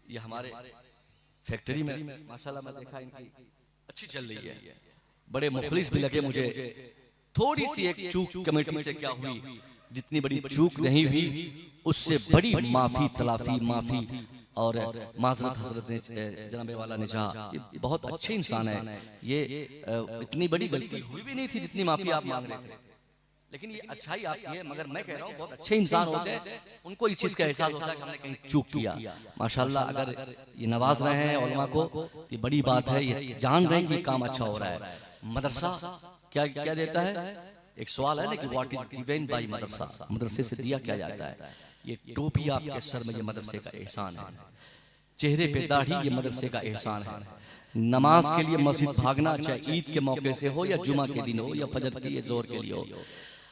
ये हमारे फैक्ट्री में माशाल्लाह मैं देखा इनकी अच्छी चल रही है, बड़े मुखलिस भी लगे मुझे। थोड़ी सी एक चूक कमेटी से क्या हुई, जितनी बड़ी चूक नहीं हुई उससे बड़ी माफी तलाफी माफी और माजरत हजरत ने जनाबे वाला ने चाहा। ये बहुत अच्छे इंसान है, ये इतनी बड़ी गलती हुई भी नहीं थी जितनी माफी आप मांग रहे थे, लेकिन ये अच्छाई आपकी है। मगर मैं कह रहा हूँ बहुत अच्छे इंसान होते हैं, उनको इस चीज का एहसास होता है कि हमने कहीं चूक किया। माशाल्लाह अगर ये नवाज रहे हैं उलमा को, ये बड़ी बात है, ये जान रहे हैं कि काम अच्छा हो रहा है। मदरसा क्या क्या देता है, एक सवाल है ना कि व्हाट इज गिवन बाय मदरसा, मदरसे से दिया क्या जाता है। ये टोपी आपके सर में, ये मदरसे का एहसान है। चेहरे पे दाढ़ी, ये मदरसे का एहसान है। नमाज के लिए मस्जिद भागना, चाहे ईद के मौके से हो या जुमा के दिन हो या फजर के, जोर के लिए हो,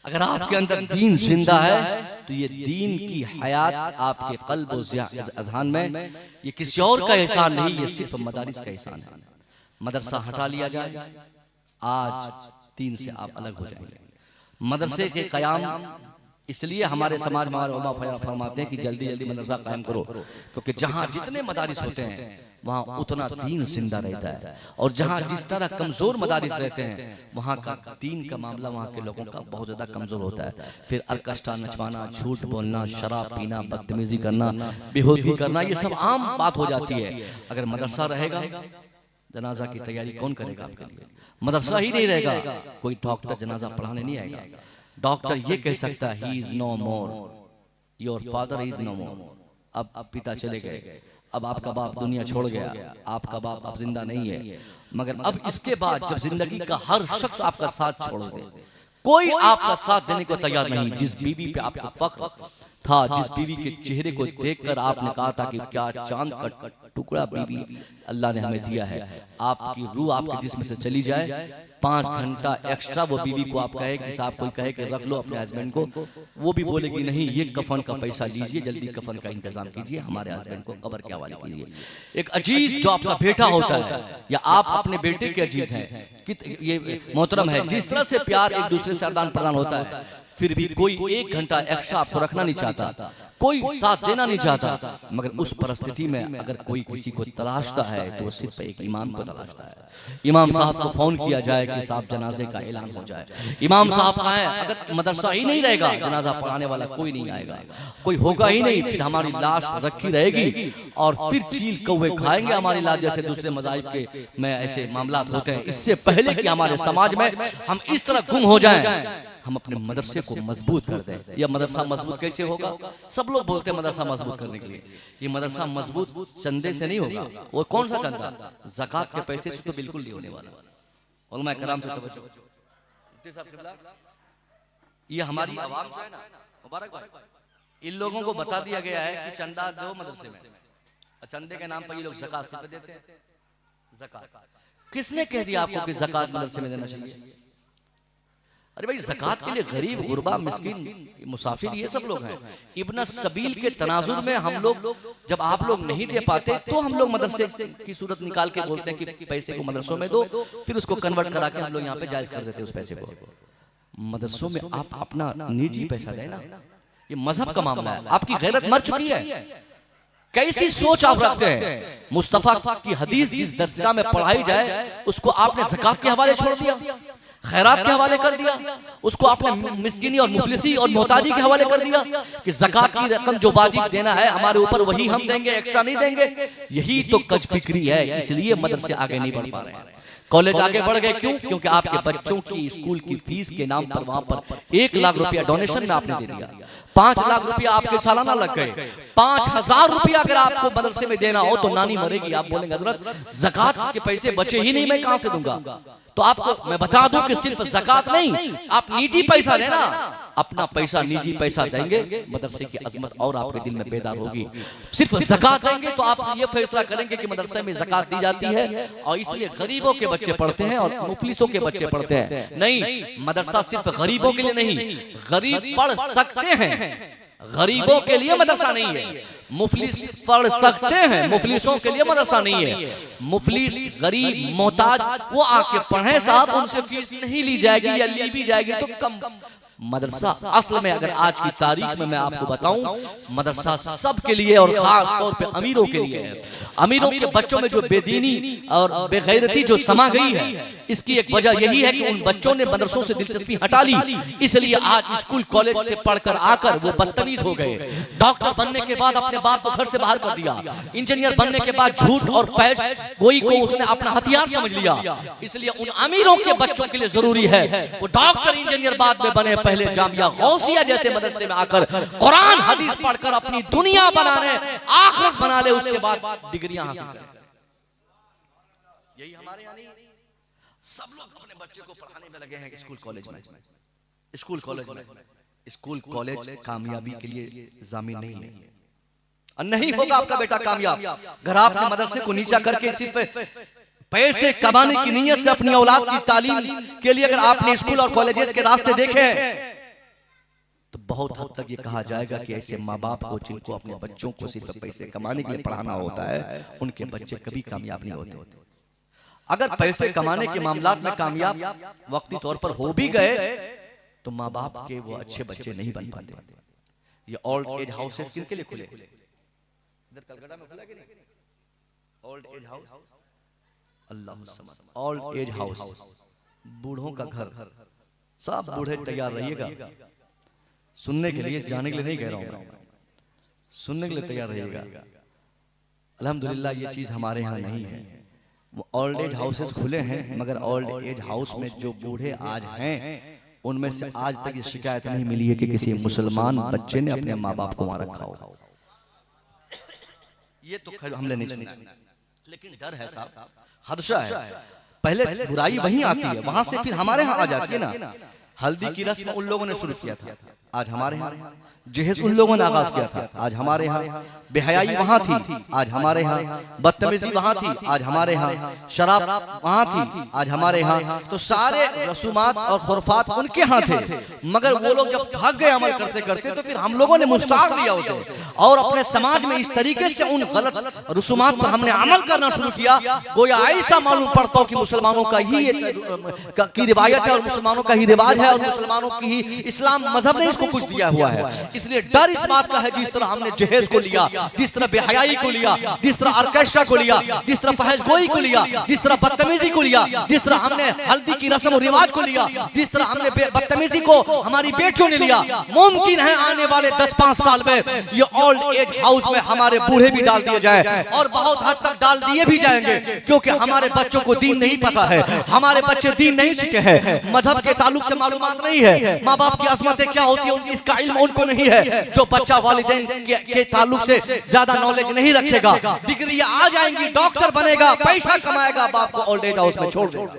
अगर आपके अंदर दीन जिंदा है तो ये दीन की हयात आपके कल्ब और अज़हान में, ये किसी और का एहसान नहीं, ये सिर्फ मदारिस का एहसान है। मदरसा हटा लिया जाए, आज दीन से आप अलग हो जाएंगे। मदरसे के कयाम इसलिए हमारे समाज में हमारे उलमा फरमाते हैं कि जल्दी जल्दी मदरसा कायम करो, क्योंकि जहाँ जितने मदारिस होते हैं वहाँ उतना दीन जिंदा रहता है, और जहाँ जिस तरह कमजोर मदारिस रहते हैं वहाँ का दीन का मामला वहाँ के लोगों का बहुत ज्यादा कमजोर होता है। फिर अर्केस्ट्रा नचवाना, झूठ बोलना, शराब पीना, बदतमीजी करना, बेहोदी करना, ये सब आम बात हो जाती है। अगर मदरसा रहेगा, जनाजा की तैयारी कौन करेगा आपके लिए? मदरसा ही नहीं रहेगा, कोई डॉक्टर जनाजा पढ़ाने नहीं आएगा। डॉक्टर ये कह सकता है he is no more, your father is no more, अब पिता चले गए, अब आपका बाप दुनिया छोड़ गया, आपका बाप अब जिंदा नहीं है। मगर अब इसके बाद जब जिंदगी का हर शख्स आपका साथ छोड़ दे, कोई आपका साथ देने को तैयार नहीं। जिस बीवी पे आपका फख्र था, जिस बीवी के चेहरे को देखकर आपने कहा था कि क्या चांद का टुकड़ा बीवी अल्लाह ने हमें दिया है, आपकी रूह आपके जिस्म से चली जाए, 5 घंटा एक्स्ट्रा वो बीवी को आप कहे कि साहब कोई कहे कि रख लो अपने हस्बैंड को, वो भी बोलेगी नहीं, ये कफन का पैसा लीजिए, जल्दी कफन का इंतजाम कीजिए, हमारे हस्बैंड को कब्र के हवाले कीजिए। एक अजीज जो आपका बेटा होता है या आप अपने बेटे के अजीज हैं, ये मोहतरम है, जिस तरह से प्यार एक दूसरे से आदान प्रदान होता है, फिर भी कोई 1 घंटा एक्स्ट्रा आपको रखना नहीं चाहता, कोई साथ देना नहीं चाहता। मगर उस परिस्थिति में अगर कोई किसी को तलाशता है तो वो सिर्फ एक इमाम को तलाशता है। इमाम साहब को फोन किया जाए कि साहब जनाजे का ऐलान हो जाए, इमाम साहब कहाँ है? अगर मदरसा ही नहीं रहेगा, जनाजा पढ़ाने वाला कोई नहीं आएगा, कोई होगा ही नहीं, फिर हमारी लाश रखी रहेगी और फिर चील कौवे खाएंगे हमारी लाश, जैसे दूसरे मज़ाहिब के में ऐसे मामला होते हैं। इससे पहले कि हमारे समाज में हम इस तरह गुम हो जाएं हम अपने मदरसे को मजबूत कर दें। यह मदरसा मजबूत कैसे होगा? सब लोग बोलते हैं मदरसा मजबूत करने के लिए। ये मदरसा मजबूत चंदे से नहीं होगा। वो कौन सा चंदा? ज़कात के पैसे से तो बिल्कुल नहीं होने वाला। उलमा कराम से तवज्जो। ये हमारी आवाम जो है ना, मुबारक भाई, इन लोगों को बता दिया गया है कि चंदा दो मदरसे में, चंदे के नाम पर ये लोग ज़कात फितर देते हैं। ज़कात किसने कह दिया आपको कि ज़कात मदरसे में देना चाहिए? अरे भाई, ज़कात के लिए गरीब, गुरबा, मिस्कीन, मुसाफिर, ये सब लोग हैं। इब्न सबील के तनाजुर में हम लोग, जब आप लोग नहीं दे पाते तो हम लोग मदरसे की सूरत निकाल के बोलते हैं कि पैसे को मदरसों में दो, फिर उसको कन्वर्ट करा के हम लोग यहाँ पे जायज कर देते हैं उस पैसे को। मदरसों में आप अपना निजी पैसा देना, ये मजहब का मामला है। आपकी गैरत मर चुकी है। कैसी सोच आप रखते हैं? मुस्तफा की हदीस जिस दरसगाह में पढ़ाई जाए उसको आपने ज़कात के हवाले छोड़ दिया, खैरात के हवाले कर दिया, उसको आपने मिस्कीनी और मुफलिसी और मोहताजी के हवाले कर दिया कि ज़कात की रकम जो वाजिब देना है हमारे ऊपर वही हम देंगे, एक्स्ट्रा नहीं देंगे। यही तो कज फिक्री है, इसलिए मदरसे आगे नहीं बढ़ पा रहे हैं। कॉलेज आगे बढ़ गए क्यों? क्योंकि आपके बच्चों की स्कूल की फीस के नाम पर वहां पर 1 लाख रुपया डोनेशन में आपने दे दिया, 5 लाख रुपया आपके सालाना लग गए। 5000 रुपया अगर आपको मदरसे में देना हो तो नानी मरेगी। आप बोलेंगे हजरत ज़कात के पैसे बचे ही नहीं, मैं कहां से दूंगा? तो आपको मैं बता दूं कि सिर्फ ज़कात नहीं, आप निजी पैसा देना, अपना पैसा निजी पैसा देंगे, मदरसे की अजमत और आपके दिल में पैदा होगी। सिर्फ ज़कात देंगे तो आप ये फैसला करेंगे कि मदरसे में ज़कात दी जाती है और इसलिए गरीबों के बच्चे पढ़ते हैं और मुफलिसों के बच्चे पढ़ते हैं। नहीं, मदरसा सिर्फ गरीबों के लिए नहीं, गरीब पढ़ सकते हैं, गरीबों के लिए मदरसा नहीं है। मुफलिस पढ़ सकते हैं, मुफलिसों के लिए मदरसा नहीं है। मुफलिस, गरीब, मोहताज वो आके पढ़े साहब, उनसे फीस नहीं ली जाएगी या ली भी जाएगी तो कम। मदरसा असल में अगर आज की तारीख में मैं आपको बताऊं, मदरसा सबके लिए और खास तौर पे अमीरों के लिए है। अमीरों के बच्चों में जो बेदीनी और बेगैरती जो समा गई है, इसकी एक वजह यही है कि उन बच्चों ने मदरसों से दिलचस्पी हटा ली। इसलिए आज स्कूल कॉलेज से पढ़कर आकर वो बदतमीज हो गए। डॉक्टर बनने के बाद अपने बाप को घर से बाहर कर दिया, इंजीनियर बनने के बाद झूठ और फैश गोई को उसने अपना हथियार समझ लिया। इसलिए उन अमीरों के बच्चों के लिए जरूरी है वो डॉक्टर इंजीनियर बाद में बने, पहले जामिया गौसिया जैसे मदरसे में आकर कुरान हदीस पढ़कर अपनी दुनिया बनाने, आखिरत बना ले, उसके बाद डिग्रियां हासिल करें। यही हमारे यहाँ नहीं, सब लोग अपने बच्चे को पढ़ाने में लगे हैं स्कूल कॉलेज में। स्कूल कॉलेज कामयाबी के लिए जामिन नहीं है, नहीं होगा आपका बेटा कामयाब अगर आपने मदरसे को नीचा करके सिर्फ पैसे कमाने की नीयत से अपनी औलाद की तालीम के लिए अगर आपने स्कूल और कॉलेजेस के रास्ते देखे तो बहुत हद तक ये कहा जाएगा कि ऐसे माँ बाप को जिनको अपने बच्चों को सिर्फ पैसे कमाने के लिए पढ़ाना होता है, उनके बच्चे कभी कामयाब नहीं होते। अगर पैसे कमाने के मामलात में कामयाब वक्ती तौर पर हो भी गए तो माँ बाप के वो अच्छे बच्चे नहीं बन पाते। ये ओल्ड एज हाउसेस किनके लिए खुले? इधर कलकत्ता में खुला कि नहीं ओल्ड एज हाउस? अल्लाह समद, ओल्ड एज हाउस, बूढ़ों का घर। सब बूढ़े तैयार रहिएगा सुनने के लिए, जाने के लिए नहीं कह रहा हूं, सुनने के लिए तैयार रहिएगा। अल्हम्दुलिल्लाह ये चीज हमारे यहाँ नहीं है। वो ओल्ड एज हाउसेस खुले हैं, मगर ओल्ड एज हाउस में जो बूढ़े आज हैं उनमें से आज तक ये शिकायत नहीं मिली है कि किसी मुसलमान बच्चे ने अपने माँ बाप को वहां रखा हो। ये तो हमने नहीं सुना, लेकिन डर है साहब, खदशा है। पहले बुराई वहीं आती है, वहां से फिर हमारे यहाँ आ जाती है ना। हल्दी की रस्म उन लोगों ने शुरू किया था, आज हमारे यहाँ। जहेज उन लोगों ने आगाज किया था, आज हमारे यहाँ। बेहयाई वहां थी, आज हमारे यहाँ। बदतमीजी वहां थी, आज हमारे यहाँ। शराब वहां थी, आज हमारे यहाँ। तो सारे रसूमात और खुरफात उनके यहाँ थे, मगर वो लोग जब थक गए अमल करते करते तो फिर हम लोगों ने मुस्तार लिया उसे और अपने समाज में इस तरीके से उन गलत रसूमात पर हमने अमल करना शुरू किया, गोया ऐसा मालूम पड़ता हो कि मुसलमानों का ही की रिवायत है और मुसलमानों का ही रिवाज है और मुसलमानों की ही इस्लाम मजहब ने इसको इसको कुछ दिया हुआ है। इसलिए डर इस बात का है, जिस तरह हमने जहेज को लिया, जिस तरह बेहयाई को लिया, जिस तरह ऑर्केस्ट्रा को लिया, जिस तरह फहशगोई को लिया, जिस तरह बदतमीजी को लिया, जिस तरह हमने हल्दी की रस्म और रिवाज को लिया, जिस तरह हमने बदतमीजी को हमारी बेटियों ने लिया, मुमकिन है आने वाले 10-5 साल में ये ओल्ड एज हाउस में हमारे बूढ़े भी डाल दिए जाए, और बहुत हद तक डाल दिए भी जाएंगे, क्योंकि हमारे बच्चों को दीन नहीं पता है, हमारे बच्चे दीन नहीं सीखे हैं, मजहब के ताल्लुक से मालूमात नहीं है, माँ बाप की अजमतें क्या होती है इसका इल्म उनको नहीं है। जो बच्चा वालिदैन के ताल्लुक से ज्यादा नॉलेज नहीं रखेगा, डिग्री आ जाएंगी, डॉक्टर बनेगा, पैसा कमाएगा, बाप को ओल्ड एज हाउस में छोड़ देगा।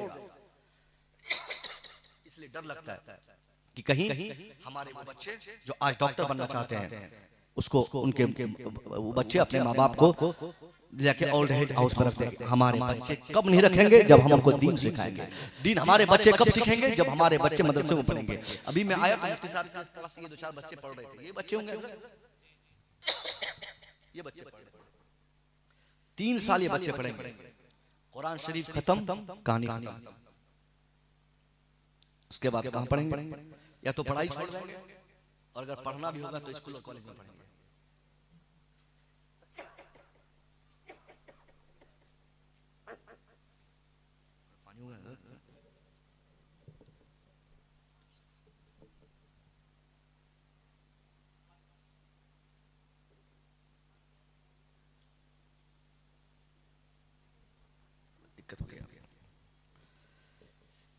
इसलिए डर लगता है कि कहीं हमारे वो बच्चे जो आज डॉक्टर बनना चाहते हैं, उसको उनके वो बच्चे अपने माँ बाप को जाके ओल्ड एज हाउस पर रख देंगे। हमारे बच्चे कब नहीं रखेंगे? जब हम उनको दीन सिखाएंगे। दीन हमारे बच्चे कब सीखेंगे? जब हमारे बच्चे मदरसे में पढ़ेंगे। अभी मैं आया तो मुफ्ती साहब के पास ये 2-4 बच्चे पढ़ रहे थे, ये बच्चे होंगे, ये बच्चे 3 साल ये बच्चे पढ़ेंगे, कुरान शरीफ खत्म, कहानी खत्म, उसके बाद कहां पढ़ेंगे? या तो पढ़ाई छोड़ देंगे, और अगर पढ़ना भी होगा तो स्कूल और कॉलेज में पढ़ेंगे।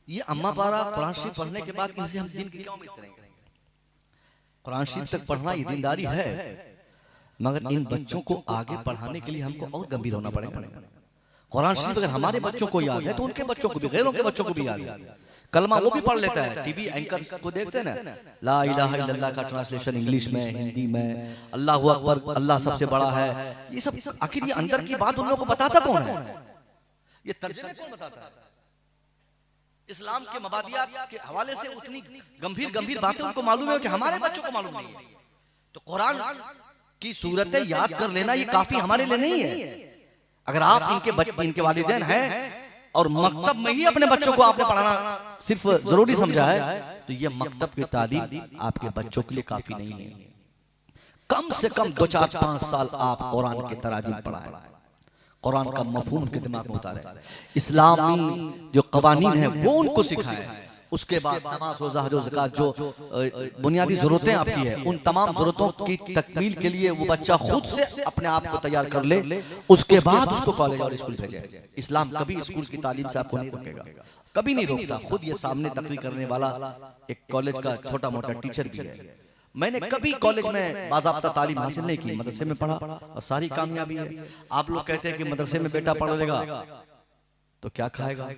ये अम्मा पारा कुरान शरीफ पढ़ने के बाद इनसे हम दीन की क्या उम्मीद करेंगे? कुरान शरीफ तक पढ़ना ये दीनदारी है, मगर इन बच्चों को आगे पढ़ाने के लिए हमको और गंभीर होना पड़ेगा। कुरान शरीफ अगर हमारे बच्चों को याद है तो उनके बच्चों को भी, गैरों के बच्चों को भी याद है। कलमा वो भी पढ़ लेता है, टीवी एंकर को देखते हैं ना, ला इलाहा इल्लल्लाह का ट्रांसलेशन इंग्लिश में, हिंदी में, अल्लाहु अकबर, अल्लाह सबसे बड़ा है, ये सब आखिर ये अंदर की बात उन लोगों को बताता कौन है? ये तर्जुमे कौन बताता है? इस्लाम के मबादियात के हवाले से उतनी गंभीर बातें उनको मालूम है कि हमारे बच्चों को मालूम नहीं है। तो कुरान की सूरतें याद कर लेना ये काफी हमारे लिए नहीं है। अगर आप इनके वालिदैन हैं और मकतब में ही अपने बच्चों को आपने पढ़ाना सिर्फ जरूरी समझा है, तो ये मकतब की तालीम आपके बच्चों के लिए काफी नहीं है। कम से कम 2-4-5 साल आप कुरान के तराजीम पढ़ाएं, कुरान का मफहूम उनके दिमाग में उतारे, इस्लामी जो कवानीन है वो उनको सिखाए। उसके बाद नमाज, रोज़ा, हज, ज़कात जो बुनियादी जरूरतें आपकी है, उन तमाम जरूरतों की तकमील के लिए वो बच्चा खुद से अपने आप को तैयार कर ले, उसके बाद उसको कॉलेज और स्कूल भेजे। इस्लाम कभी स्कूल की तालीम से आपको नहीं रोकेगा, कभी नहीं रोकता। खुद ये सामने तकरीर करने वाला एक कॉलेज का छोटा मोटा टीचर भी है। मैंने कभी कॉलेज में बाज़ाब्ता तालीम हासिल नहीं की, मदरसे में पढ़ा और सारी कामयाबी है। आप लोग कहते हैं कि मदरसे में बेटा पढ़ लेगा तो क्या खाएगा?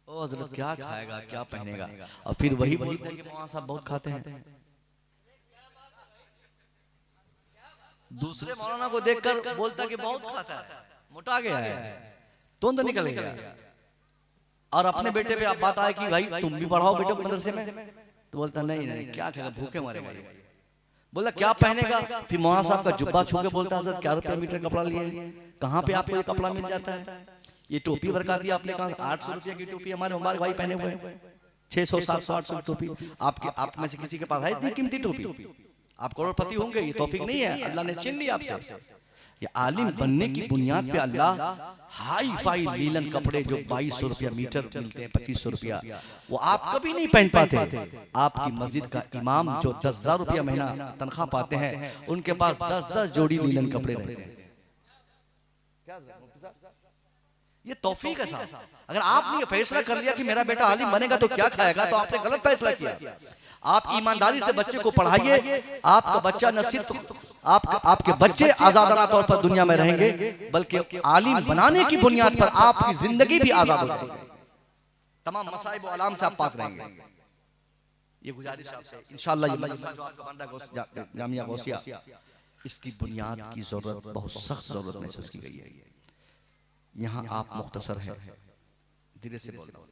ओ हज़रत, क्या खाएगा, क्या पहनेगा? और फिर वही बोलते हैं कि मौलाना साहब बहुत खाते हैं। दूसरे मौलाना को देखकर बोलता कि बहुत खाता है, मोटा गया है, तुंद निकल गया। और अपने बेटे पे आप बात आए कि भाई तुम भी पढ़ाओ बेटे को मदरसे में, तो बोलता नहीं, क्या खाएगा, भूखे मरेगा। बोला क्या पहनेगा? फिर मौलाना साहब का जुब्बा छू के बोलता है क्या रुपया मीटर कपड़ा लिए? कहाँ पे आपको ये कपड़ा मिल जाता है? ये टोपी बरका दी आपने कहा, 800 रुपया की टोपी हमारे मुबारक भाई पहने हुए, 600, 700, 800 टोपी। आप में से किसी के पास है इतनी कीमती टोपी? आप करोड़पति होंगे, ये तौफीक नहीं है, अल्लाह ने छीन लिया आपसे। ये आलिम बनने की बुनियाद पे अल्लाह हाई फाई लीलन कपड़े जो 2200 रुपया मीटर मिलते हैं, 2500 रुपया, वो आप कभी नहीं पहन पाते। आपकी मस्जिद का इमाम जो 10,000 रुपया महीना तनख्वाह पाते हैं, उनके पास 10-10 जोड़ी लीलन कपड़े रहते हैं। ये तौफीक है साहब। अगर आपने ये फैसला कर लिया कि मेरा बेटा आलिम बनेगा तो क्या खाएगा, तो आपने गलत फैसला किया। आप ईमानदारी से बच्चे को पढ़ाइए, आपका बच्चा न सिर्फ आपके बच्चे आजादाना तौर पर दुनिया में रहेंगे, बल्कि आलिम बनाने की बुनियाद पर आपकी जिंदगी भी आजाद हो जाएगी, तमाम मसाइब व आलाम से आप पाक रहेंगे। ये गुजारिश आपसे इंशाअल्लाह ये मदरसा जो आपका बन रहा है जामिया गौसिया, इसकी बुनियाद की जरूरत, बहुत सख्त जरूरत महसूस की गई है। यहाँ आप मुख्तसर है, धीरे से बोल रहा हूं,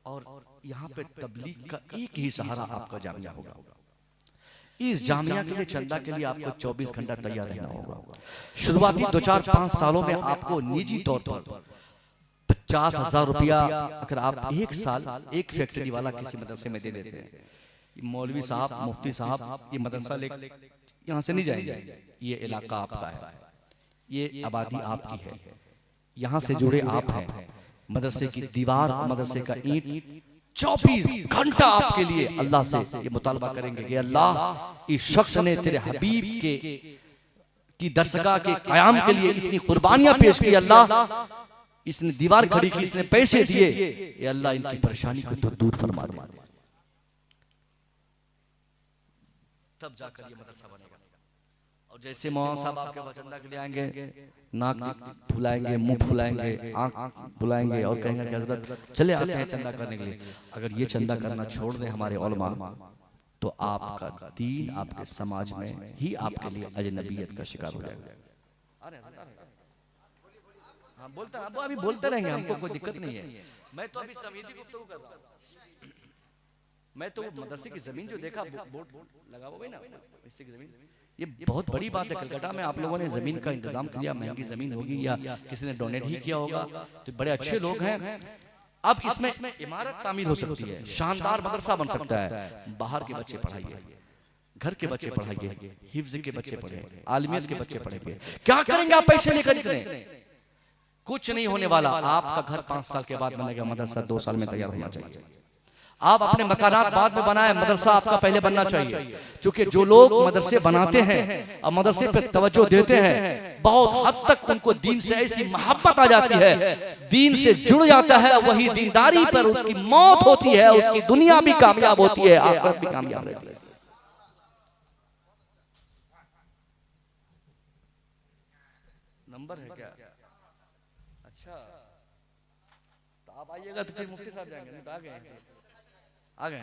और यहाँ पे तबलीग का एक ही सहारा आपका जामिया होगा। इस जामिया के लिए चंदा के लिए आपको 24 घंटा तैयार रहना होगा। शुरुआती 2-4-5 सालों में आपको निजी तौर पर 50,000 रुपया अगर आप एक साल एक फैक्ट्री वाला किसी मदरसे में दे देते हैं, मौलवी साहब, मुफ्ती साहब ये मदरसा ले यहाँ से नहीं जाएंगे। ये इलाका आपका है, ये आबादी आपकी है, यहाँ से जुड़े आप हैं। मदरसे की दीवार, मदरसे का ईंट 24 घंटा आपके लिए अल्लाह से ये मुतालबा करेंगे कि अल्लाह इस शख्स ने तेरे हबीब के की दरसगाह के कयाम के लिए इतनी कुर्बानियां पेश की, अल्लाह इसने दीवार खड़ी की, इसने पैसे दिए, ये अल्लाह इनकी परेशानी को तो दूर फरमा दे, तब जाकर ये मदरसा बनेगा। और जैसे मौलाना साहब आपके चंदा के लिए आएंगे, नाक फुलाएंगे, मुंह फुलाएंगे, आंख फुलाएंगे और कहेंगे कि हजरत चले आते हैं चंदा करने के लिए। अगर ये चंदा करना छोड़ दें हमारे उलमा, तो आपका दीन आपके समाज में ही आपके लिए अजनबियत का शिकार हो जाएगा। हाँ बोलते हैं, अभी बोलते रहेंगे, हमको कोई दिक्कत नहीं है। मैं तो अभी तमीदी गुफ्तगू कर रहा हूँ। मैं तो मदरसे की जमीन जो देखा, बोर्ड लगा हुआ है ना, इससे की जमीन, ये बहुत बड़ी बात है। कलकत्ता में आप लोगों ने जमीन का इंतजाम किया, महंगी जमीन होगी या किसी ने डोनेट ही किया होगा, तो बड़े अच्छे लोग हैं। अब इसमें इमारत तामीर हो सकती है, शानदार मदरसा बन सकता है। बाहर के बच्चे पढ़ाइए, घर के बच्चे पढ़ाइए, हिफ्ज के बच्चे पढ़ेंगे, आलमियत के बच्चे पढ़ेंगे। क्या करेंगे आप पैसे लेकर इतने? कुछ नहीं होने वाला। आपका घर 5 साल के बाद बनेगा, मदरसा 2 साल में तैयार होना चाहिए। आप अपने मकानात बाद में बनाए, मदरसा आपका पहले बनना चाहिए। क्योंकि जो लोग मदरसे बनाते हैं और मदरसे पे तवज्जो देते हैं, बहुत हद तक उनको दीन से ऐसी मोहब्बत आ जाती है, दीन से जुड़ जाता है, वही दीनदारी पर उसकी मौत होती है, उसकी दुनिया भी कामयाब होती है, आखिरत भी कामयाब रहती है। नंबर है क्या? अच्छा, तो आप आइएगा तो फिर मुफ्ती साहब जाएंगे, तो आ गए।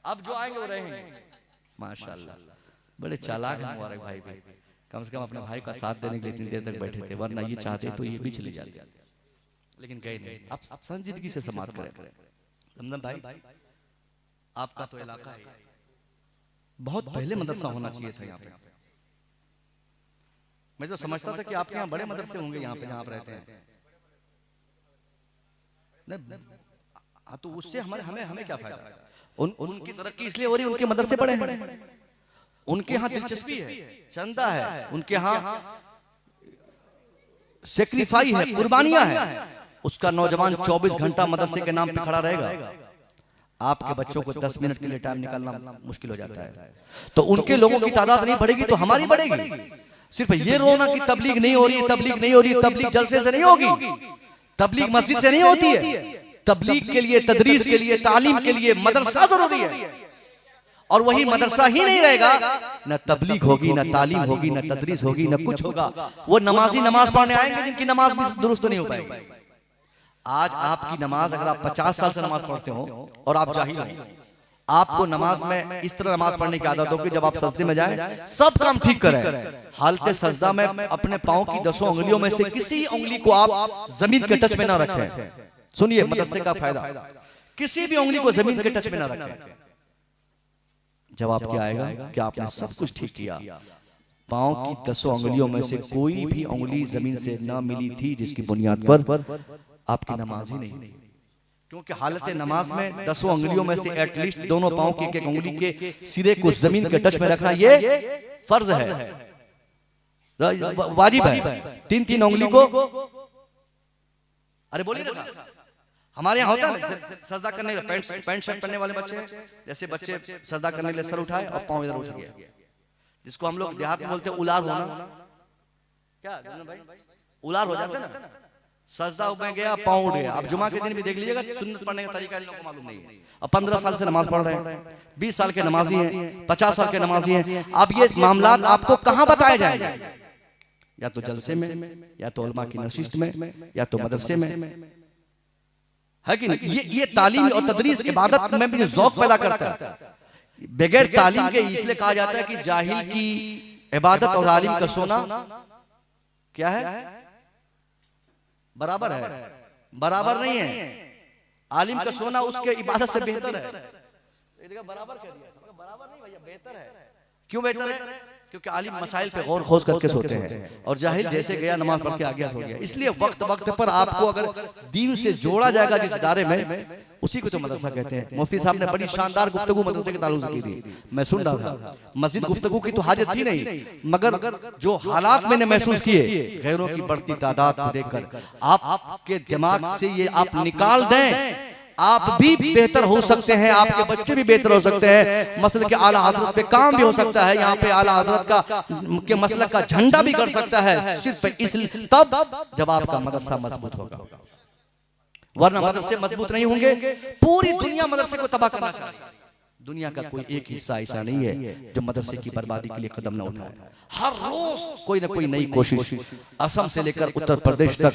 अब जो आएंगे वो रहेंगे। माशाल्लाह, बड़े चालाक हैं मुबारक भाई भी। कम से कम अपने भाई का साथ देने के लिए इतनी देर तक बैठे थे, वरना ये चाहते तो ये भी चले जाते, लेकिन गए नहीं। अब संजीदगी से समाप्त करें। जमजम भाई, आपका तो इलाका है, बहुत पहले मदरसा होना चाहिए था यहाँ पे। मैं तो समझता था कि आपके यहाँ बड़े मदरसे होंगे, यहाँ पे जहाँ आप रहते हैं। हाँ, तो उससे हमें क्या फायदा? उनकी तरक्की इसलिए हो रही है, उनके मदरसे बड़े हैं, उनके यहाँ दिलचस्पी है, चंदा है, उनके यहाँ सेक्रीफाई है, कुर्बानियां है। उसका नौजवान 24 घंटा मदरसे के नाम पे खड़ा रहेगा। आपके बच्चों को 10 मिनट के लिए टाइम निकालना मुश्किल हो जाता है। तो उनके लोगों की तादाद नहीं बढ़ेगी तो हमारी बढ़ेगी। सिर्फ ये रोना कि तबलीग नहीं हो रही, तबलीग नहीं हो रही, तबलीग जलसे से नहीं होगी, तबलीग मस्जिद से नहीं होती है। तबलीग के लिए, तदरीस के लिए, तालीम के लिए मदरसा जरूरी है। और वही मदरसा ही नहीं रहेगा, न तबलीग होगी, न तालीम होगी, न तदरीस होगी, न कुछ होगा। वो नमाजी नमाज पढ़ने आएंगे जिनकी नमाज भी दुरुस्त नहीं हो पाएगी। आज आपकी नमाज, अगर आप 50 साल से नमाज पढ़ते हो और आप जाहिल हो, आपको नमाज में इस तरह नमाज पढ़ने की आदत हो कि जब आप सजदे में जाए सब काम ठीक करें, हालते सजदा में अपने पांव की 10 उंगलियों में से किसी उंगली को आप जमीन के टच में ना रखें। सुनिए मदरसे का फायदा, किसी भी उंगली को जमीन के टच में ना रखें। जवाब क्या आएगा कि आपने सब कुछ ठीक किया। पांव की 10 उंगलियों में से कोई भी उंगली जमीन से ना मिली थी, जिसकी बुनियाद पर आपकी नमाज ही नहीं। क्योंकि हालत नमाज में 10 उंगलियों में से एटलीस्ट दोनों पांव की एक उंगली के सिरे को जमीन के टच में रखना ये फर्ज है, वाजिब है। 3-3 उंगली को, अरे बोलिए ना, हमारे यहाँ होता है सजदा करने, पैंट शर्ट पहनने वाले बच्चे, जैसे बच्चे सजदा करने के लिए सर उठाए और पांव इधर उठ गया, जिसको हम लोग देहात में बोलते हैं उलार होना। क्या भाई, उलार हो जाता है ना, सजदा में गया पांव उठ गया। अब जुमा के दिन भी देख लीजिएगा, सुन्नत पढ़ने का तरीका इन लोगों को मालूम नहीं है। अब 15 साल से नमाज पढ़ रहे हैं, 20 साल के नमाजी हैं, 50 साल के नमाजी हैं। अब ये मामला आपको कहां बताए जाएंगे? या तो जलसे में, या तो उलमा की नशिस्त में, या तो मदरसे में, है कि नहीं? ये तालीम और तदरीस इबादत में भी ज़ौक़ पैदा करता है। बगैर तालीम के इसलिए कहा जाता है कि जाहिल की इबादत और आलिम का सोना क्या है? बराबर है, बराबर नहीं है। आलिम का सोना उसके इबादत से बेहतर है। बराबर कह दिया, बराबर नहीं भैया, बेहतर है। क्यों बेहतर है? क्योंकि आलिम मसाइल पे गौर खोज करके सोते हैं और जाहिल जैसे गया नमाज पढ़ के आ गया सो गया। इसलिए वक्त वक्त पर आपको अगर दीन से जोड़ा जाएगा जिस इदारे में, उसी को तो मदरसा कहते हैं। मुफ्ती साहब ने बड़ी शानदार गुफ्तगू मदरसे के ताल्लुक से की थी, मैं सुन रहा था। मस्जिद गुफ्तगू की तो हाजत थी नहीं, मगर जो हालात मैंने महसूस किए गैरों की बढ़ती तादाद को देखकर, आपके दिमाग से ये आप निकाल दें, आप भी बेहतर हो सकते हैं, आपके बच्चे भी बेहतर हो सकते हैं, मसलक के आला हजरत पे काम भी हो सकता है, यहाँ पे आला हजरत का के मसलक का झंडा भी कर सकता है, सिर्फ इसलिए तब जब आपका मदरसा मजबूत होगा। वरना मदरसे मजबूत नहीं होंगे, पूरी दुनिया मदरसे को तबाह करना चाह रही है। दुनिया का कोई एक हिस्सा ऐसा नहीं है जो मदरसे की बर्बादी के लिए कदम न उठाए। हर रोज कोई ना कोई नई कोशिश, असम से लेकर उत्तर प्रदेश तक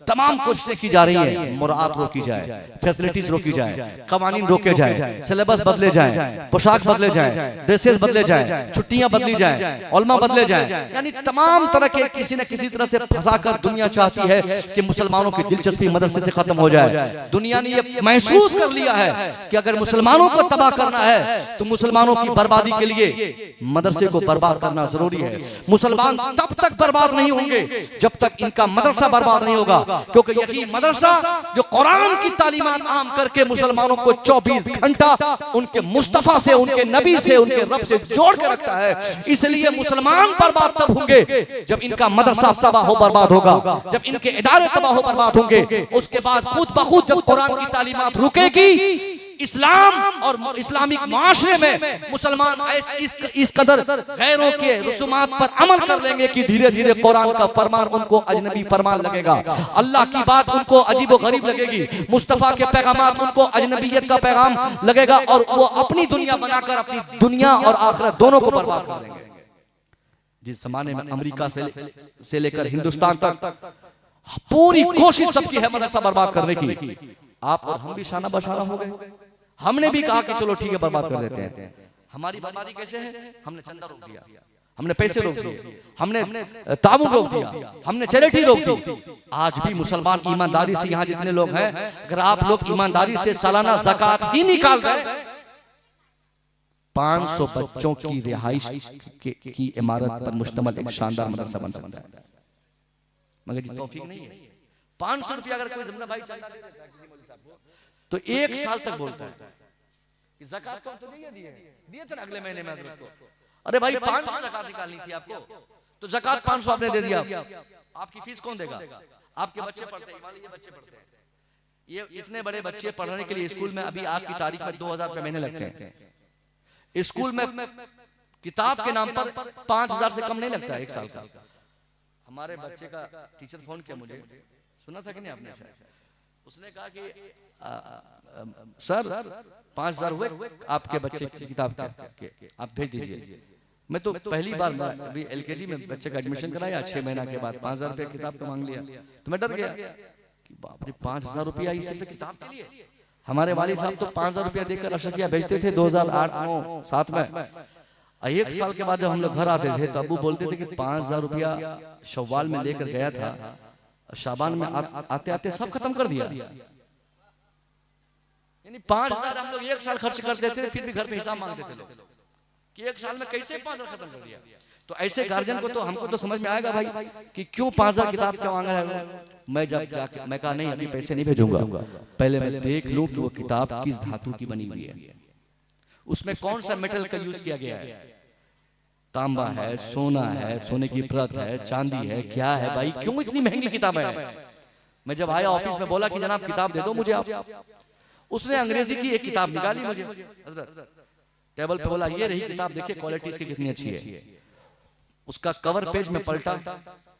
तमाम कोशिशें की जा रही हैं। मुराद रोकी जाए, फैसिलिटीज रोकी जाए, कवानीन रोके जाए, सिलेबस बदले जाए, पोशाक बदले जाए, ड्रेसेस बदले जाए, छुट्टियां बदली जाए, उलमा बदले जाए, यानी तमाम तरह के किसी न किसी तरह से फंसाकर दुनिया चाहती है कि मुसलमानों की दिलचस्पी मदरसे से खत्म हो जाए। दुनिया ने ये महसूस कर लिया है कि अगर मुसलमानों को तबाह करना है तो मुसलमानों की बर्बादी के लिए मदरसे को बर्बाद करना जरूरी है। मुसलमान तब तक बर्बाद नहीं होंगे जब तक इनका मदरसा बर्बाद नहीं होगा, क्योंकि यही मदरसा जो कुरान की तालीमात आम करके मुसलमानों को 24 घंटा उनके मुस्तफा से, उनके नबी से, उनके रब से जोड़ के रखता है। इसलिए मुसलमान बर्बाद तब होंगे जब इनका मदरसा तबाह हो बर्बाद होगा, जब इनके इदारे तबाह हो बर्बाद होंगे। उसके बाद खुद ब खुद जब कुरान की तालीमात रुकेगी, इस्लाम और इस्लामिक माशरे में मुसलमान इस कदर गैरों के रसूमात पर अमल कर लेंगे कि धीरे धीरे कुरान का फरमान उनको अजनबी फरमान लगेगा, अल्लाह की बात उनको अजीब व गरीब लगेगी, मुस्तफा के पैगामात उनको अजनबियत का पैगाम लगेगा, और वो अपनी दुनिया बनाकर अपनी दुनिया और आखिरत दोनों को बर्बाद कर देंगे। जिस जमाने में अमेरिका से लेकर हिंदुस्तान तक पूरी कोशिश सबकी है मदरसा बर्बाद करने की, आप और हम भी शाना बशाना हो गए। हमने भी कहा कि चलो ठीक है बर्बाद कर देते हैं। हमारी बर्बादी कैसे है? हमने चंदा रोक दिया, हमने पैसे रोक दिए, हमने ताउन रोक दिया, हमने चैरिटी रोक दी। आज भी मुसलमान ईमानदारी से, यहाँ जितने लोग हैं, अगर आप लोग ईमानदारी से सालाना ज़कात ही निकाल दें, 500 बच्चों की रिहाइश की इमारत पर मुश्तमल एक शानदार मदरसा बन सकता है। मगर ये तौफीक नहीं है। 500 रुपया अगर कोई जमना भाई चंदा दे देता है तो 1 साल तक बोलता है कि ज़कात तो दिए थे ना अगले महीने में हज़रत को। अरे भाई 500 ज़कात निकालनी थी आपको, तो ज़कात 500 आपने दे दिया, आपकी फीस कौन देगा? आपके बच्चे पढ़ते हैं, ये बच्चे पढ़ते हैं, ये इतने बड़े बच्चे पढ़ने के लिए स्कूल में अभी आज की तारीख में 2000 रुपए महीने लगते हैं। स्कूल में किताब के नाम पर 5000 से कम नहीं लगता है 1 साल का। हमारे बच्चे का टीचर फोन किया मुझे, सुना था कि नहीं आपने? उसने कहा कि सर 5000 हुए आपके बच्चे की किताब के, आप भेज दीजिए। मैं तो पहली बार अभी LKG में बच्चे का एडमिशन कराया, 6 महीना के बाद 5000 रुपये किताब का मांग लिया, तो मैं डर गया कि बाप रे 5000 रुपया सिर्फ किताब के लिए। हमारे वाली साहब तो 5000 रुपया देकर अशरफिया भेजते थे 2008, 9, 7 में। 1 साल के बाद जब हम लोग घर आते थे तो अब्बू बोलते थे कि 5000 रुपया शव्वाल में लेकर गया था, शाबान में आते आते सब खत्म कर दिया। यानी 5000 हम लोग 1 साल खर्च कर देते थे, फिर भी घर पे हिसाब मांगते थे लोग कि 1 साल में कैसे 5000 खत्म कर दिया। तो ऐसे गार्जियन को तो हमको तो समझ में आएगा भाई कि क्यों 5000 किताब क्यों मांग रहा है। मैं जब जाके मैं कहा नहीं अभी पैसे नहीं भेजूंगा, पहले मैं देख लूं कि वो किताब किस धातु की बनी हुई है, उसमें कौन सा मेटल का यूज किया गया है, तांबा है, सोना है, सोने की परत है, चांदी है, क्या है भाई, क्यों इतनी महंगी किताब है। मैं जब आया ऑफिस में बोला कि जनाब किताब दे दो मुझे आप, उसने अंग्रेजी की एक किताब निकाली मुझे, हजरत टेबल पे बोला ये रही किताब, देखिए क्वालिटी इसकी कितनी अच्छी है। उसका कवर पेज में पलटा,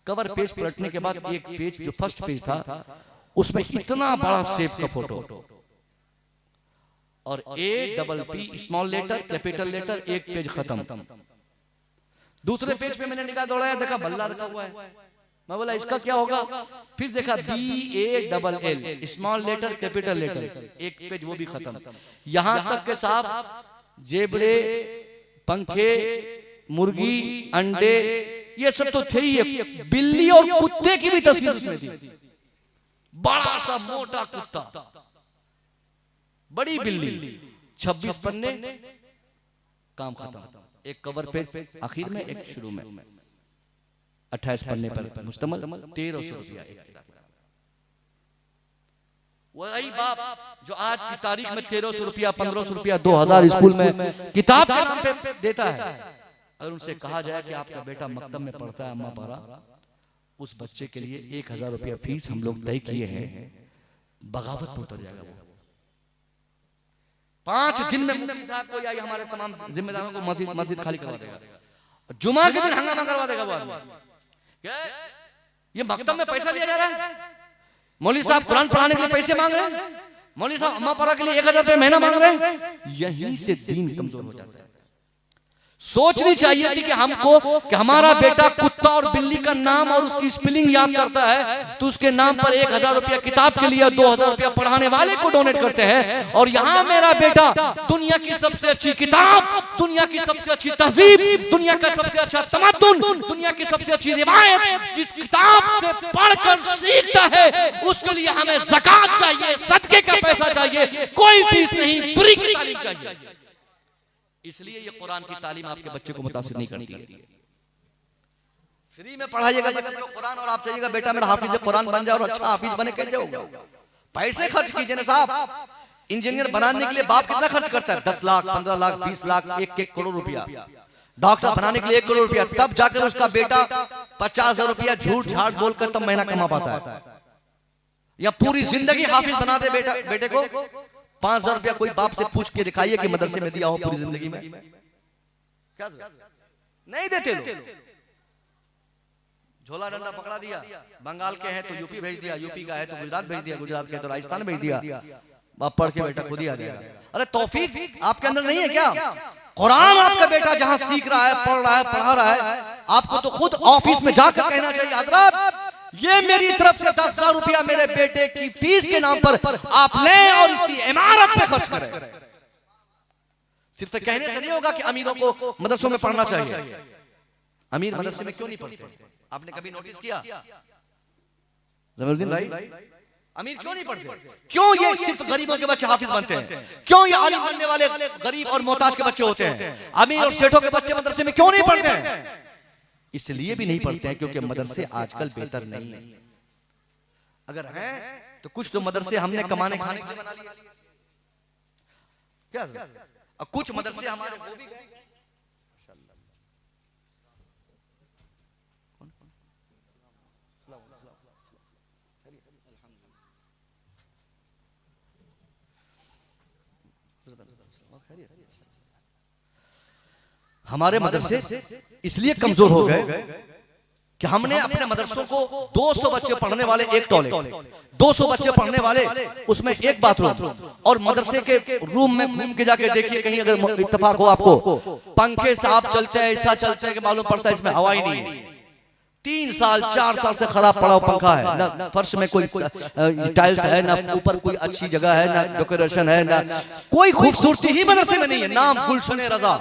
कवर पेज पलटने के बाद एक पेज जो फर्स्ट पेज था उसमें इतना बड़ा शेप का फोटो और APP small letter capital letter, एक पेज खत्म। दूसरे पेज पे मैंने निगाह दौड़ाया, देखा बल्ला रखा हुआ है। मैं बोला इसका क्या होगा, फिर देखा BALL small letter capital letter, एक पेज वो भी खत्म। यहां तक के साहब जेबड़े, पंखे, मुर्गी, अंडे ये सब तो थे ही, बिल्ली और कुत्ते की भी तस्वीर उसमें थी। बड़ा सा मोटा कुत्ता, बड़ी बिल्ली, 26 पन्ने, काम खत्म। एक कवर पेज आखिर में, एक शुरू में, 28 पन्ने पर मुश्तमल 1300 रुपया एक किताब। वही बाप जो आज की तारीख में 1300 रुपया, 1500 रुपया, 2000 स्कूल में किताब के नाम पे देता है, अगर उनसे कहा जाए कि आपका बेटा मकतब में पढ़ता है अम्मा पारा, उस बच्चे के लिए 1000 रुपया फीस हम लोग तय किए हैं, बगावत पर उतर जाएगा वो। 5 दिन में मुफ्ती साहब को या हमारे तमाम जिम्मेदारों को मस्जिद खाली करवा देगा, जुमा के दिन हंगामा करवा देगा वो आदमी। क्या ये मकतब में पैसा लिया जा रहा है? मौलवी साहब कुरान पढ़ाने के लिए पैसे मांग रहे हैं, मौलवी साहब अम्मा पारा के लिए 1000 रुपये महीना मांग रहे हैं। यहीं से दीन कमजोर हो जाता है। सोचनी चाहिए थी कि हमको कि हमारा बेटा कुत्ता और बिल्ली का नाम और उसकी स्पेलिंग याद करता है, तो उसके नाम पर 1000 रुपया किताब के लिए, 2000 रुपया पढ़ाने वाले को डोनेट करते हैं। और यहाँ मेरा बेटा दुनिया की सबसे अच्छी किताब, दुनिया की सबसे अच्छी तहजीब, दुनिया का सबसे अच्छा तमद्दुन, दुनिया की सबसे अच्छी रिवायत जिस किताब से पढ़कर सीखता है, उसके लिए हमें ज़कात चाहिए, सदके का पैसा चाहिए, कोई फीस नहीं, फ्री की तालीम चाहिए। इसलिए ये कुरान की तालीम आपके बच्चे को मुतासिर नहीं करती है। फ्री में पढ़ाइएगा बच्चे को कुरान और आप चाहिएगा बेटा मेरा हाफिज कुरान बन जाए और अच्छा हाफिज बने, कैसे होगा? पैसे खर्च कीजिए ना साहब। इंजीनियर बनाने के लिए बाप कितना खर्च करता है? 10 लाख, 15 लाख, 20 लाख, 1 करोड़ रुपया। डॉक्टर बनाने के लिए 1 करोड़ रुपया, तब जाकर उसका बेटा 50,000 रुपया झूठ झाट बोलकर तब महीना कमा पाता है। या पूरी जिंदगी हाफिज बना दे बेटे को, 5000 रुपया कोई बाप से पूछ के दिखाइए कि मदरसे में दिया हो पूरी जिंदगी में, क्या नहीं देते लोग। झोला डंडा पकड़ा दिया, बंगाल के हैं तो यूपी भेज दिया, यूपी का है तो गुजरात भेज दिया, गुजरात के तो राजस्थान भेज दिया। बाप पढ़ के बेटा खुद ही आ जाएगा। अरे तौफीक आपके अंदर नहीं है क्या? कुरान आपका बेटा जहां सीख रहा है, पढ़ रहा है, पढ़ा रहा है, आपको तो खुद ऑफिस में जाकर कहना चाहिए, हजरत ये मेरी तरफ से 10,000 रुपया मेरे बेटे की फीस के नाम पर आप लें और इसकी इमारत पे खर्च करें। सिर्फ कहने से नहीं होगा कि अमीरों को मदरसों में पढ़ना चाहिए। अमीर मदरसे में क्यों नहीं पढ़ते? आपने कभी नोटिस किया जमरुद्दीन भाई? अमीर क्यों नहीं पढ़ते? क्यों ये सिर्फ गरीबों के बच्चे हाफिज बनते हैं? क्यों ये आलिम बनने वाले गरीब और मोहताज के बच्चे होते हैं? अमीर और सेठों के बच्चे मदरसे में क्यों नहीं पढ़ते हैं? इसलिए भी नहीं पढ़ते हैं क्योंकि मदरसे आजकल बेहतर नहीं है। अगर हैं तो कुछ तो मदरसे हमने कमाने खाने के लिए बना लिया, क्या? और कुछ मदरसे हमारे वो भी गए। हमारे मदरसे इसलिए कमजोर हो गए कि हमने अपने मदरसों को 200 बच्चे पढ़ने वाले एक टॉयलेट, 200 बच्चे पढ़ने वाले उसमें एक बाथरूम, और मदरसे के रूम में घूम के जाके देखिए कहीं अगर इत्तेफाक हो आपको, पंखे साहब चलते हैं, ऐसा चलते हैं कि मालूम पड़ता है इसमें हवा ही नहीं है। 3 साल 4 साल से खराब पड़ा पंखा है, ना फर्श में कोई टाइल्स है, ना ऊपर कोई अच्छी जगह है, ना डेकोरेशन है, ना कोई खूबसूरती ही मदरसे में नहीं है। नाम गुलशन रजा,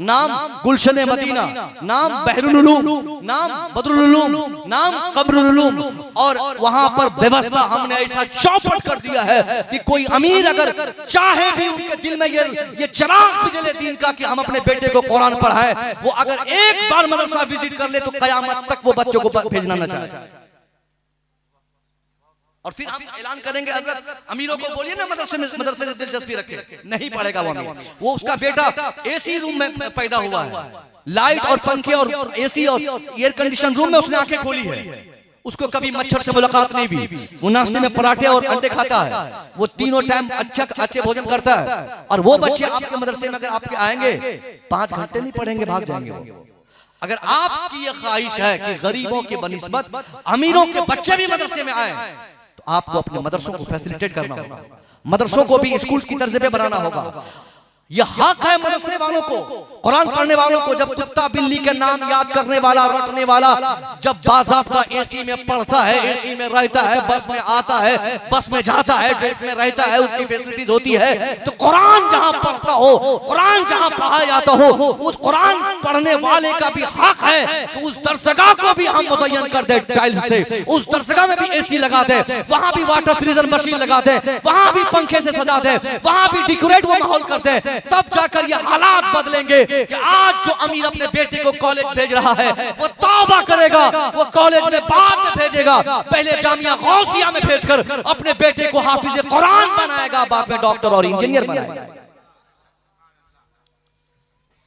नाम गुलशन मदीना, नाम बहरुल उलूम, नाम बदरुल उलूम, नाम कब्रुल उलूम, और वहां पर व्यवस्था हमने ऐसा चौपट कर दिया है कि कोई अमीर अगर चाहे भी उनके दिल में ये चिराग भी जले दीन का कि हम अपने बेटे को कुरान पढ़ाएं, वो अगर एक बार मदरसा विजिट कर ले तो कयामत तक वो बच्चों को भेजना ना चाहे। और फिर हम ऐलान करेंगे हजरत अमीरों को बोलिए ना मदरसे से दिलचस्पी रखे, नहीं पढ़ेगा वो अमीर। वो उसका बेटा एसी रूम में पैदा हुआ है, लाइट और पंखे और एसी और एयर कंडीशन रूम में उसने आंखें खोली है, उसको कभी मच्छर से मुलाकात नहीं हुई। वो नाश्ते में पराठे और अंडे खाता है, वो तीनों टाइम अच्छे भोजन करता है। और वो बच्चे आपके मदरसे में अगर आपके आएंगे 5 घंटे नहीं पढ़ेंगे, भाग जाएंगे वो। अगर आपकी ये ख्वाहिश है कि गरीबों की बनिस्बत अमीरों के बच्चे भी मदरसे में आए, तो आपको अपने मदरसों को फैसिलिटेट करना होगा, मदरसों को भी स्कूल की तर्ज पे बनाना होगा। यह हक है मदरसे वालों को, कुरान पढ़ने वालों को। जब कुत्ता बिल्ली के नाम याद करने वाला, रटने वाला जब बाज़ाब्ता एसी में पढ़ता है, एसी में रहता है, बस में आता है, बस में जाता है, ड्रेस में रहता है, उसकी फैसिलिटीज होती है, तो कुरान जहां पढ़ता हो, कुरान जहां पढ़ाया जाता हो, उस कुरान पढ़ने वाले का भी हक है कि उस दरसगाह को भी हम मुज़य्यन कर दे टाइल्स से, उस दरसगाह में भी एसी लगा दे, वहां भी वाटर फ्रीजर मशीन लगा दे, वहां भी पंखे से सजा दे, वहां भी डेकोरेट वो माहौल कर दे, तब जाकर ये हालात बदलेंगे कि आज जो अमीर अपने बेटे को कॉलेज भेज रहा है वो तौबा करेगा, वो कॉलेज में बाद में भेजेगा, पहले जामिया गौसिया में भेजकर अपने बेटे को हाफिज कुरान बनाएगा, बाद में डॉक्टर और इंजीनियर बनाएगा।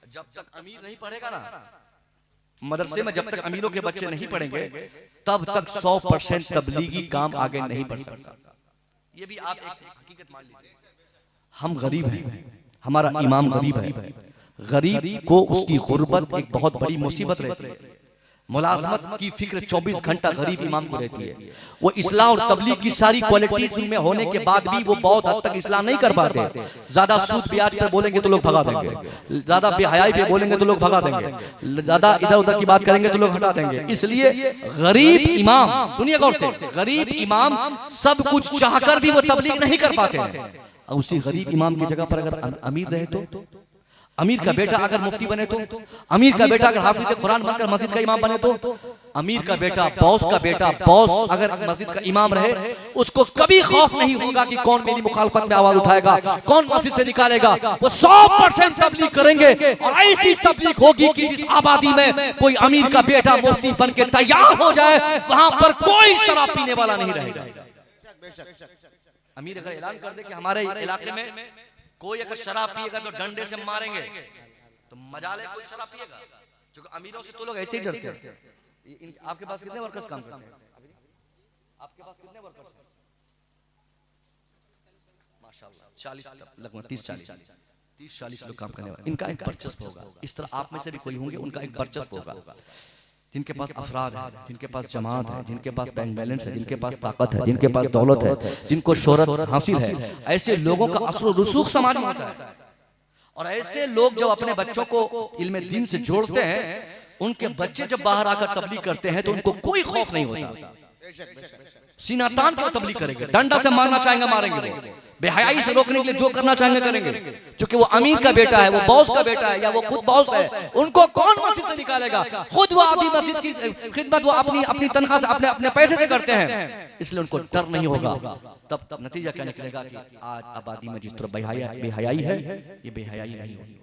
जब तक अमीर नहीं पढ़ेगा ना मदरसे में, जब तक अमीरों के बच्चे नहीं पढ़ेंगे तब तक 100% तबलीगी काम आगे नहीं बढ़ सकता। ये भी आप एक हकीकत मान लीजिए, हम गरीब हैं, हमारा इमाम गरीब है, गरीब को उसकी गुर्बत एक बहुत बड़ी मुसीबत रहती है। मुलाजमत की फिक्र 24 घंटा गरीब इमाम को रहती है। वो इस्लाह और तबलीग की सारी क्वालिटीज उनमें होने के बाद भी वो बहुत हद तक इस्लाह नहीं कर पाते। ज्यादा सूद ब्याज पे बोलेंगे तो लोग भगा देंगे, ज्यादा बेहयाई पे बोलेंगे तो लोग भगा देंगे, ज्यादा इधर उधर की बात करेंगे तो लोग हटा देंगे। इसलिए गरीब इमाम, सुनिए गौर से, गरीब इमाम सब कुछ चाहकर भी वो तबलीग नहीं कर पाते हैं। उसी गरीब इमाम की जगह पर अगर अमीर रहे तो, अमीर का बेटा अगर मुफ्ती बने तो, अमीर का बेटा अगर हाफिज कुरान बनकर मस्जिद का इमाम बने तो, अमीर का बेटा बॉस का बेटा बॉस अगर मस्जिद का इमाम रहे, उसको कभी खौफ नहीं होगा कि कौन मेरी मुखालफत में आवाज उठाएगा, कौन मस्जिद से निकालेगा। वो 100% तबलीग करेंगे और ऐसी तबलीग होगी कि जिस आबादी में कोई अमीर का बेटा मुफ्ती बन के तैयार हो जाए वहां पर कोई शराब पीने वाला नहीं रहेगा। अमीर अगर ऐलान कर दे कि हमारे इलाके में कोई अगर शराब पिएगा तो डंडे से मारेंगे, तो मजाले कोई शराब पिएगा, क्योंकि अमीरों से तो लोग ऐसे ही डरते हैं। आपके पास कितने वर्कर्स काम करते हैं? आपके पास कितने वर्कर्स हैं? माशाल्लाह 40 लगभग 30-40 लोग काम करने वाले। इनका एक वर्चस्व होगा, इस तरह आप में से भी कोई होंगे उनका एक वर्चस्व होगा, जिनके पास अफराद है, जिनके पास जमात है, जिनके पास बैंक बैलेंस है, जिनके पास ताकत है, जिनके पास दौलत है, जिनको शोहरत हासिल है, ऐसे लोगों का असर और रुसूख समाज में होता है। और ऐसे लोग जब अपने बच्चों को इल्म दीन से जोड़ते हैं, उनके बच्चे जब बाहर आकर तबलीग करते हैं तो उनको कोई खौफ नहीं होता। सीना तान कर तबलीग करेंगे, डंडा से मारना चाहेंगे मारेंगे, बेहयाई से रोकने के लिए जो करना चाहेंगे करेंगे, क्योंकि वो अमीर का बेटा है, वो बॉस का बेटा है, या वो खुद बॉस है। उनको कौन मस्जिद से निकालेगा? खुद वो आदि मस्जिद की खिदमत वो अपनी तनख्वाह से अपने पैसे से करते हैं, इसलिए उनको डर नहीं होगा। तब नतीजा क्या निकलेगा कि आज आबादी में जिस तरह बेहयाई है, ये बेहयाई नहीं होगी।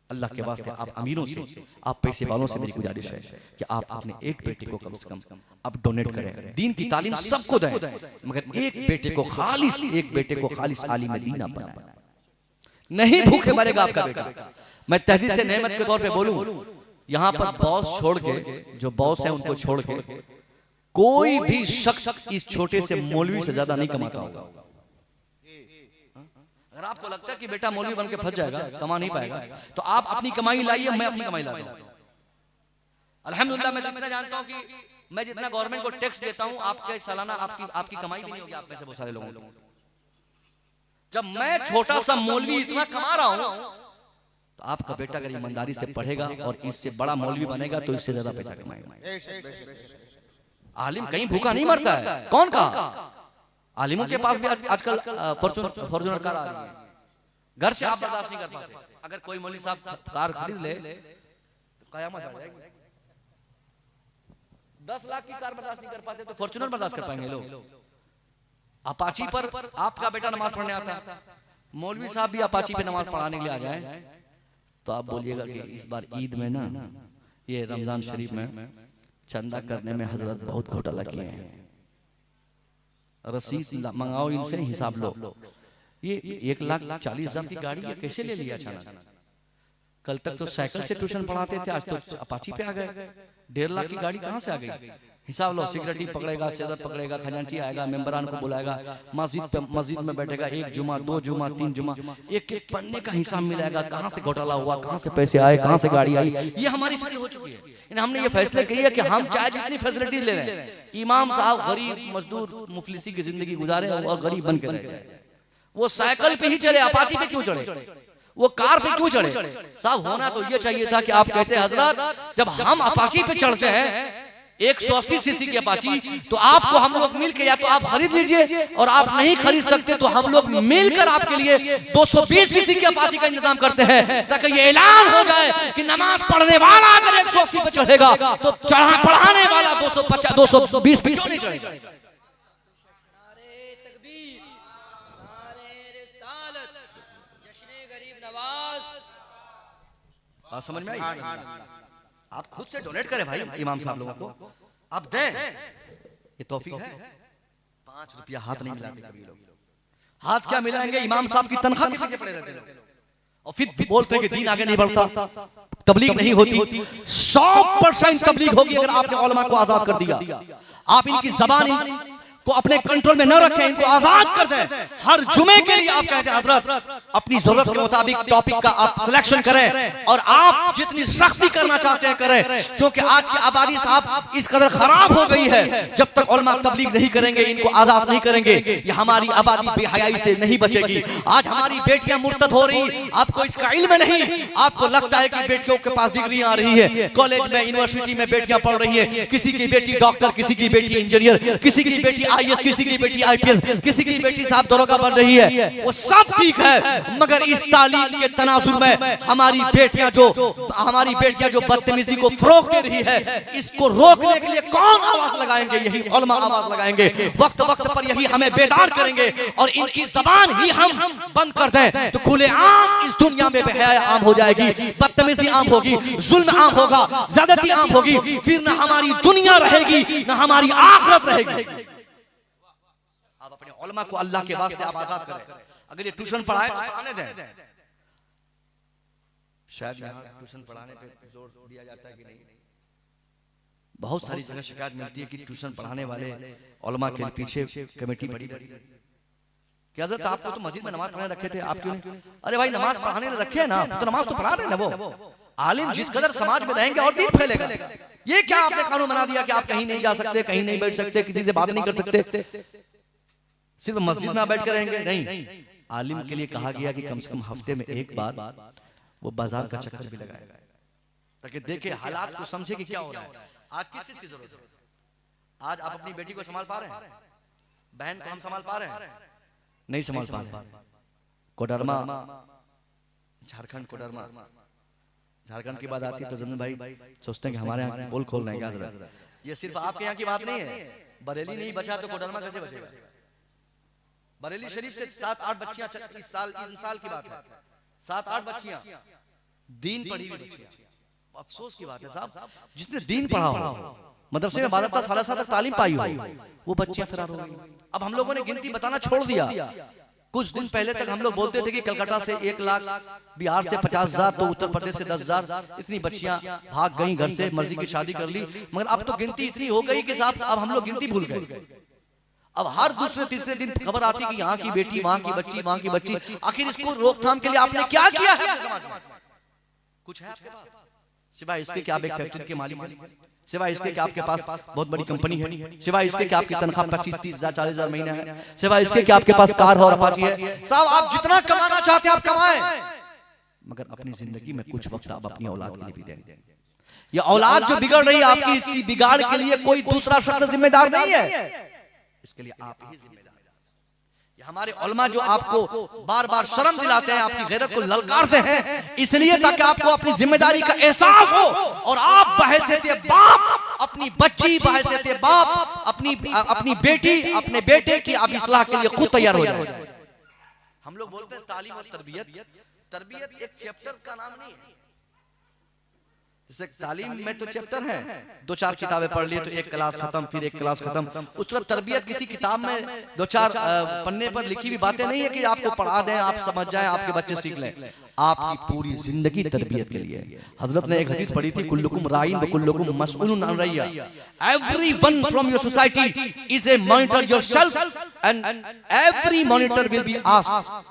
अल्लाह के वास्ते आप अमीरों से, आप पैसे वालों से मेरी गुजारिश है कि आप अपने एक बेटे को कम से कम आप डोनेट करें। दीन की तालीम सबको दें, मगर एक बेटे को खालिस आलिम दीन आप बनाएं। नहीं भूखे मरेगा आपका बेटा। मैं तहदीस से नेमत के तौर पे बोलूं, यहाँ पर बॉस छोड़ के, जो बॉस है उनको छोड़ के कोई भी शख्स इस छोटे से मौलवी से ज्यादा नहीं कमाता होगा। अगर आपको लगता है कि बेटा मौलवी बन के फंस जाएगा, कमा नहीं पाएगा, तो आप अपनी कमाई लाइए, मैं अपनी कमाई लाता हूं। अल्हम्दुलिल्लाह मैं इतना जानता हूं कि मैं जितना गवर्नमेंट को टैक्स देता हूं, आपके सालाना आपकी कमाई भी नहीं होगी, आप में से बहुत सारे लोगों को। जब मैं छोटा सा मौलवी इतना कमा रहा हूं, तो आपका बेटा अगर ईमानदारी से पढ़ेगा और इससे बड़ा मौलवी बनेगा तो इससे ज्यादा पैसा कमाएगा। आलिम कहीं भूखा नहीं मरता है। कौन कहा? आलिमों के पास भी आजकल फॉर्च्यूनर कार आ रही है, घर से आप बर्दाश्त नहीं कर पाते। अगर कोई मौलवी साहब कार खरीद ले तो कयामत आ जाएगी। 10 लाख की कार बर्दाश्त नहीं कर पाते तो फॉर्च्यूनर बर्दाश्त कर पाएंगे लोग। अपाची पर आपका बेटा नमाज पढ़ने आता है, मौलवी साहब भी अपाची पे नमाज पढ़ाने के लिए आ जाए, तो आप बोलिएगा कि इस बार ईद में ना, ये रमजान शरीफ में चंदा करने में हजरत बहुत घोटाला किए हैं, रसीद मंगाओ इनसे, हिसाब लो। ये 1,40,000 की गाड़ी ये कैसे ले लिया अचानक? कल तक तो साइकिल से ट्यूशन पढ़ाते थे, आज तो अपाची पे आ गए। 1.5 लाख की गाड़ी कहाँ से आ गई? हिसाब लो। सिक्योरिटी पकड़ेगा, सदर पकड़ेगा, खजांची आएगा, मेंबरान को बुलाएगा, मस्जिद में बैठेगा, 1 जुमा 2 जुमा 3 जुमा, एक एक पन्ने का हिसाब मिलेगा, कहाँ से घोटाला हुआ, कहाँ से पैसे आए, कहाँ से गाड़ी आई। ये हमारी फिक्र हो चुकी है। हमने ये फैसले किए कि हम चाहे जितनी फैसिलिटीज ले रहे हैं, इमाम साहब गरीब मजदूर मुफलिसी की जिंदगी गुजारे और गरीब बन के रह जाए। वो साइकिल पे ही चले, अपाची पे क्यों चढ़े, वो कार पे क्यों चढ़े? साहब होना तो ये चाहिए था कि आप कहते हजरत जब हम अपाची पे चढ़ते हैं 180 सीसी की अपाची, तो आपको हम लोग मिलकर या तो आप खरीद लीजिए, और आप नहीं खरीद सकते तो हम लोग मिलकर आपके लिए 220 सीसी की अपाची का इंतजाम करते हैं, ताकि ये ऐलान हो जाए कि नमाज पढ़ने वाला अगर 180 पे चढ़ेगा तो पढ़ाने वाला 250 220 पे क्यों नहीं चढ़ेगा?
नारे तकबीर, नारे रिसालत, जश्न गरीब नवाज,
बात समझ में आई? आप खुद से डोनेट करें भाई इमाम साहब लोगों को, आप दें, ये तौफीक है। 5 रुपया हाथ नहीं मिलाते कभी लोग, हाथ क्या मिलाएंगे? इमाम साहब की तनख्वाह के पीछे पड़े रहते हैं और फिर बोलते हैं कि दीन आगे नहीं बढ़ता, तबलीग नहीं होती। 100% तबलीग होगी अगर आपने उलमा को आजाद कर दिया। आप इनकी जबान को अपने कंट्रोल में न रखें, इनको आजाद कर दें। हर जुमे के लिए आप कहते हैं हजरत अपनी जरूरत के मुताबिक टॉपिक का आप सिलेक्शन करें और आप जितनी सख्ती करना चाहते हैं करें, क्योंकि आज की आबादी साहब इस कदर खराब हो गई है। जब तक उलमा तबलीग नहीं करेंगे, इनको आजाद नहीं करेंगे, ये हमारी आबादी बेहयाई से नहीं बचेगी। आज हमारी बेटियां मुर्तद हो रही, आपको इसका इल्म नहीं। आपको लगता है कि बेटियों के पास डिग्री आ रही है, कॉलेज में यूनिवर्सिटी में बेटियां पढ़ रही है, किसी की बेटी डॉक्टर, किसी की बेटी इंजीनियर, किसी की बेटी आईएएस, किसी की बेटी आईपीएस, किसी की बेटी साहब दरोगा बन रही है। वो सब ठीक है, मगर इस तालीम के तनाजुर में हमारी बेटियां जो बदतमीजी को फरोग दे रही है, इसको रोकने के लिए कौन आवाज लगाएंगे? यही उलमा आवाज लगाएंगे, वक्त वक्त पर यही हमें बेदार करेंगे। और इनकी जबान ही हम बंद कर दें तो खुलेआम इस दुनिया में बेहया आम हो जाएगी, बदतमीजी आम होगी, जुल्म आम होगा, ज्यादती आम होगी। फिर ना हमारी दुनिया रहेगी ना हमारी आखिरत रहेगी। आप अपने उलमा को अल्लाह के वास्ते आप आजाद करें। अगर ये ट्यूशन पढ़ाए तो पढ़ाने दें। शायद यहाँ ट्यूशन पढ़ाने पे जोर दिया जाता है कि नहीं? बहुत सारी जगह शिकायत मिलती है कि ट्यूशन पढ़ाने वाले उलमा के पीछे कमेटी बड़ी क्या हज़रत आपको तो मस्जिद में नमाज पढ़ने रखे थे, आप क्यों नहीं? अरे भाई नमाज पढ़ाने रखे ना, तो नमाज तो पढ़ा रहे ना वो आलिम। जिस कदर समाज में रहेंगे और दीन फैलेगा। ये क्या आपने कानून बना दिया कि आप कहीं नहीं जा सकते, कहीं नहीं बैठ सकते, किसी से बात नहीं कर सकते, सिर्फ मस्जिद में बैठ कर रहेंगे? नहीं, आलिम के लिए कहा गया कि कम से कम हफ्ते में एक बार वो बाजार का चक्कर भी लगाए, ताकि देखे हालात को समझे कि क्या हो रहा है। आज किस चीज की जरूरत है? आज आप अपनी बेटी को संभाल पा रहे हैं? बहन को हम संभाल पा रहे हैं? नहीं संभाल पा रहे। कोडरमा, झारखंड कोडरमा, झारखंड की बात आती है तो जमीन भाई सोचते हैं कि हमारे यहाँ पोल खोल रहे हैं क्या जरूरत? ये सिर्फ आपके यहाँ की बात नहीं है। बरेली नहीं बचा तो कोडरमा कैसे बचेगा? बरेली शरीफ से 7-8 बच्चियां इस साल की बात है, 7-8 बच्चियां दीन पढ़ी हुई बच्चियां। अफसोस की बात है साहब, जिसने दीन पढ़ा हो, मदरसे में 12 साल तक तालीम पाई हो, वो बच्चियां फरार हो गई। अब हम लोगों ने गिनती बताना छोड़ दिया। कुछ दिन पहले तक हम लोग बोलते थे कि कलकत्ता से 1 लाख, बिहार से 50,000, तो उत्तर प्रदेश से 10,000, इतनी बच्चियां भाग गई घर से, मर्जी की शादी कर ली। मगर अब तो गिनती इतनी हो गई कि साहब अब हम लोग गिनती भूल गए। अब हर दूसरे तीसरे दिन खबर आती कि यहाँ की बेटी, वहां की बच्ची, वहां की बच्ची। आखिर इसको रोकथाम के लिए आपने क्या किया है समाज में? कुछ है आपके पास? सिवाय इसके कि आप एक फैक्ट्री के मालिक हैं, सिवाय इसके कि आपके पास बहुत बड़ी कंपनी है, सिवाय इसके कि आपकी तनख्वाह 25-30 हजार 40 हजार महीना है, सिवाय इसके कि आपके पास कार और अपाची है। साहब आप जितना कमाना चाहते हैं आप कमाएं, मगर अपनी जिंदगी में कुछ वक्त आप अपनी औलाद के लिए भी दें। ये औलाद जो बिगड़ रही है आपकी, इसकी बिगाड़ के लिए कोई दूसरा शख्स जिम्मेदार नहीं है, इसके लिए आप ही जिम्मेदार। हमारे उलमा जो आपको बार बार शर्म दिलाते हैं, आपकी गैरत को ललकारते हैं, इसलिए ताकि आपको अपनी जिम्मेदारी का एहसास हो और आप बहैसियत बाप अपनी बच्ची, बहैसियत बाप अपनी बेटी, अपने बेटे की आप इस्लाह के लिए खुद तैयार हो जाए। हम लोग बोलते हैं तालीम और तरबियत। तरबियत एक चैप्टर का नाम नहीं है। जैसे तालीम में तो चैप्टर है, 2-4 किताबें पढ़ लिए तो एक क्लास खत्म, फिर एक क्लास खत्म। उस तरह तरबियत किसी किताब में 2-4 पन्ने पर लिखी हुई बातें नहीं है कि आपको पढ़ा दें, आप समझ जाएं, आपके बच्चे सीख लें। आपकी पूरी जिंदगी तरबियत के लिए। हजरत ने एक हदीस पढ़ी थी, कुल्लुकुम राइन व कुल्लुकुम मसऊलुन अन रइया। Everyone from your society is a monitor yourself and every monitor will be asked.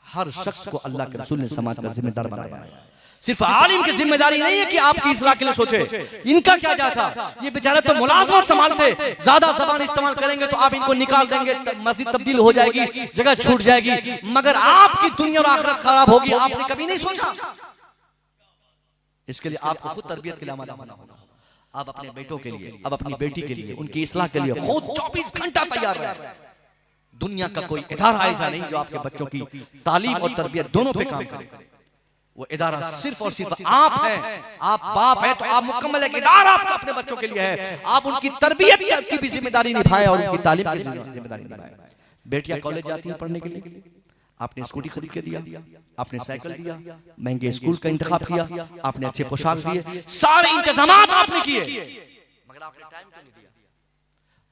हर शख्स को अल्लाह के रसूल ने समाज का जिम्मेदार बनाया है। सिर्फ आलिम की जिम्मेदारी नहीं है कि आपकी इस्लाह के लिए सोचे। इनका क्या जाता, ये बेचारे तो मुलाजमत संभालते, ज्यादा जबान इस्तेमाल करेंगे तो आप इनको निकाल देंगे, मस्जिद तब्दील हो जाएगी, जगह छूट जाएगी, मगर आपकी दुनिया और आखिरत खराब होगी। आपने कभी नहीं सोचा। इसके लिए आपको खुद तरबियत के लिए आमादा होना होगा। आप अपने बेटों के लिए, अब अपनी बेटी के लिए, उनकी इस्लाह के लिए खुद 24 घंटा तैयार रहे। दुनिया का कोई इदारा ऐसा नहीं जो आपके बच्चों की तालीम और तरबियत दोनों पे काम करे। वो इदारा सिर्फ और सिर्फ आप हैं। आप बाप हैं तो आप मुकम्मल एक इदारा आपका अपने बच्चों के लिए है। आप उनकी तरबियत की भी जिम्मेदारी निभाएं और उनकी तालीम की जिम्मेदारी निभाएं। बेटियां कॉलेज जाती हैं पढ़ने के लिए, आपने स्कूटी खरीद के दिया, आपने साइकिल दिया, महंगे स्कूल का इंतखाब किया, आपने अच्छे पोशाक दिए, सारे इंतजामात आपने किए, मगर आपने टाइम क्यों नहीं दिया?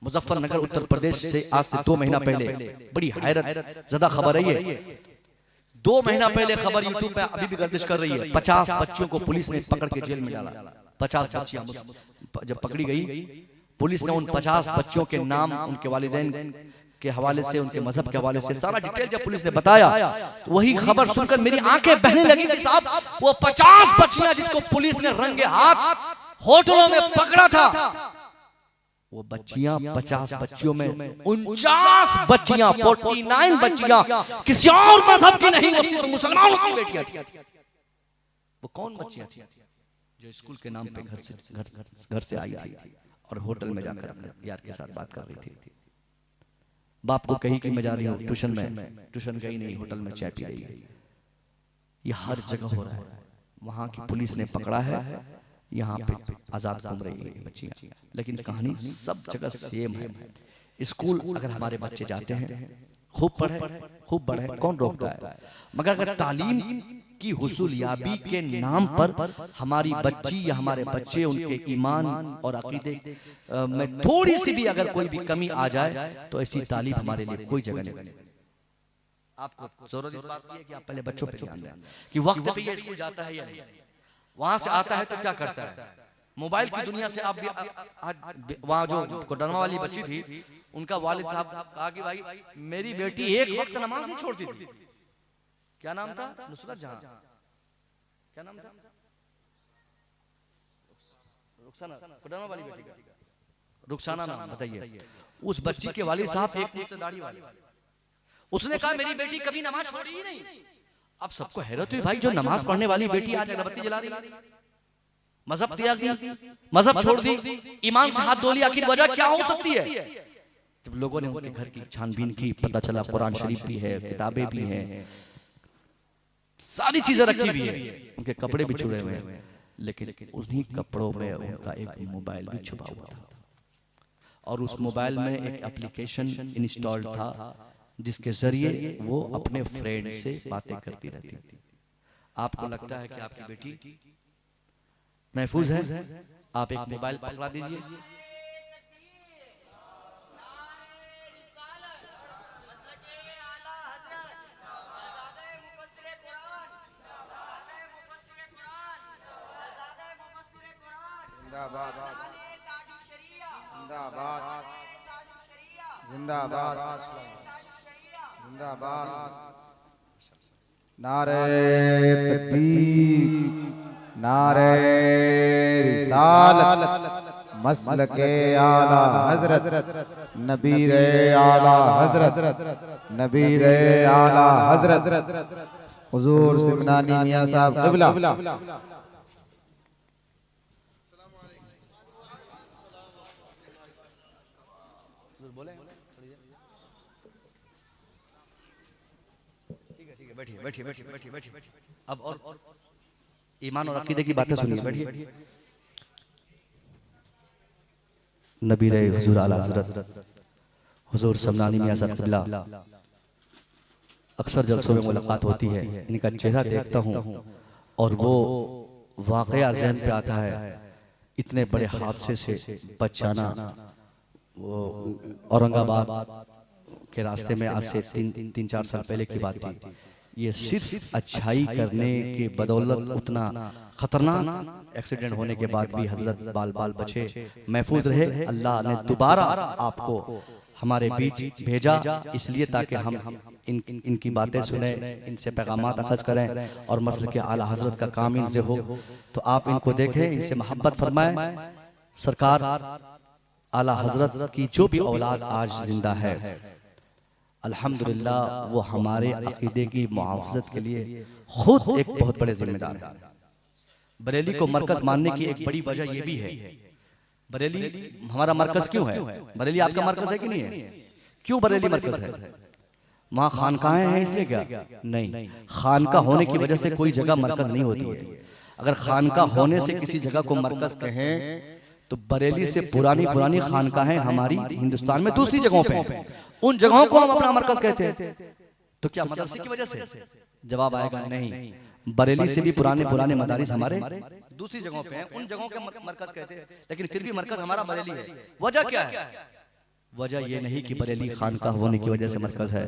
मुजफ्फरनगर उत्तर प्रदेश से आज से 2 महीना पहले बड़ी हैरत जदा खबर है ये। 2 महीना पहले खबर यूट्यूब पे अभी भी गर्दिश कर रही है। 50 बच्चियों को पुलिस ने पकड़ के जेल में डाला। 50 बच्चियां जब पकड़ी गई, पुलिस ने उन 50 बच्चियों के नाम, उनके वालिदैन के हवाले से, उनके मजहब के हवाले से सारा डिटेल जब पुलिस ने बताया, तो वही खबर सुनकर मेरी आंखें बहने लगी कि साहब वो 50 बच्चियां जिसको पुलिस ने रंगे हाथ होटलों में पकड़ा था, वो बच्चियां 50 बच्चियों में 49 बच्चियां 49 बच्चियां किसी और मजहब की नहीं, वो सिर्फ मुसलमानों की बेटियां थी। वो कौन बच्चियां थी? जो स्कूल के नाम पे घर से आई थी और होटल में जाकर अपने यार के साथ बात कर रही थी। बाप को कही कि मैं जा रही हूँ ट्यूशन में, ट्यूशन गई नहीं, होटल में चाय पी रही है। ये हर जगह हो रहा है। वहां की पुलिस ने पकड़ा है, यहाँ पे आजाद घूम रही है बच्चियां। लेकिन कहानी सब जगह सेम है। स्कूल अगर हमारे बच्चे जाते हैं, खूब पढ़े, खूब बढ़े, कौन रोकता है? मगर अगर तालीम की हुसूलियाबी के नाम पर हमारी बच्ची या हमारे बच्चे, उनके ईमान और अकीदे में थोड़ी सी भी अगर कोई भी कमी आ जाए, तो ऐसी तालीम हमारे लिए कोई जगह नहीं। आपको जरूरत इस बात की है कि आप पहले बच्चों पर ध्यान दें कि वक्त पे ये स्कूल जाता है या नहीं, वहां से आता है तो क्या करता है। मोबाइल की दुनिया से आप भी, वहां जो कोडरमा वाली बच्ची थी, उनका वालिद साहब कहा कि भाई मेरी बेटी एक वक्त नमाज नहीं छोड़ती थी। क्या नाम था? नुसरत जहां। क्या नाम था? रुखसाना, कोडरमा वाली बेटी का रुखसाना नाम। बताइए, उस बच्ची के वालिद साहब एक दाढ़ी वाले, उसने कहा मेरी बेटी कभी नमाज छोड़ी ही नहीं। अब सबको हैरत हुई, भाई जो नमाज पढ़ने वाली बेटी आज अगरबत्ती जला रही, मजहब त्याग दी, मजहब छोड़ दी, ईमान से हाथ धो लिया, आखिर वजह क्या हो सकती है? जब लोगों ने उनके घर की छानबीन की, पता चला कुरान शरीफ भी है, किताबें भी हैं, सारी चीजें रखी हुई है, उनके कपड़े भी छुड़े हुए हैं, लेकिन उन्हीं कपड़ों में उनका एक मोबाइल भी छुपा हुआ था। और उस मोबाइल में एक एप्लीकेशन इंस्टॉल्ड था जिसके जरिए वो अपने फ्रेंड से बातें करती रहती थी। आपको लगता है कि आपकी बेटी महफूज है? आप एक मोबाइल पकड़ा दीजिए,
जिंदाबाद, जिंदाबाद, नारे तकबीर, नारे रिसालत, मसलके आला हजरत, नबीर आला हजरत, नबीर आला हजरत हुजूर सिमनानी मियां साहब क़िबला।
बैठिए बैठिए बैठिए बैठिए बैठिए। अब और ईमान और अकीदे की बातें सुनिए, बैठिए। नबी रहे हुजूर आला हजरत हुजूर समनानी मियां साहब क़िबला, अक्सर जलसों में मुलाकात होती है, इनका चेहरा देखता हूँ और वो वाकया ज़हन पे आता है। इतने बड़े हादसे से बचाना, वो औरंगाबाद के रास्ते में आज से 3-4 साल पहले की बात थी। ये सिर्फ अच्छाई करने के बदौलत उतना खतरनाक एक्सीडेंट होने के बाद भी हजरत बाल बाल बचे, महफूज रहे। अल्लाह ने दोबारा आपको हमारे बीच भेजा इसलिए ताकि हम इनकी बातें सुने, इनसे पैगामात अखज़ करें और मसल के आला हजरत का काम इनसे हो। तो आप इनको देखें, इनसे मोहब्बत फरमाएं। सरकार आला हजरत की जो भी औलाद आज जिंदा है, अल्हम्दुलिल्लाह वो हमारे अकीदे की मुहाफ़ज़त के लिए खुद एक बहुत बड़े जिम्मेदार है। बरेली को मरकज मानने की एक बड़ी वजह ये भी है। बरेली हमारा मरकज क्यों है? बरेली आपका मरकज है कि नहीं है? क्यों बरेली मरकज है? वहाँ खानकाहें हैं इसलिए क्या? नहीं, खानका होने की वजह से कोई जगह मरकज नहीं होती है। अगर खानका होने से किसी जगह को मरकज कहें तो बरेली से पुरानी पुरानी खानकाहें हमारी हिंदुस्तान में दूसरी जगहों पे हैं, उन जगहों को हम अपना मरकज कहते हैं। तो क्या मदरसे की वजह से? जवाब आएगा नहीं। बरेली से भी पुराने पुराने मदारिस हमारे दूसरी जगहों पे हैं, उन जगहों के मरकज कहते हैं, लेकिन फिर भी मरकज हमारा बरेली है। वजह क्या है? वजह ये नहीं कि बरेली खानकाह होने की वजह से मरकज है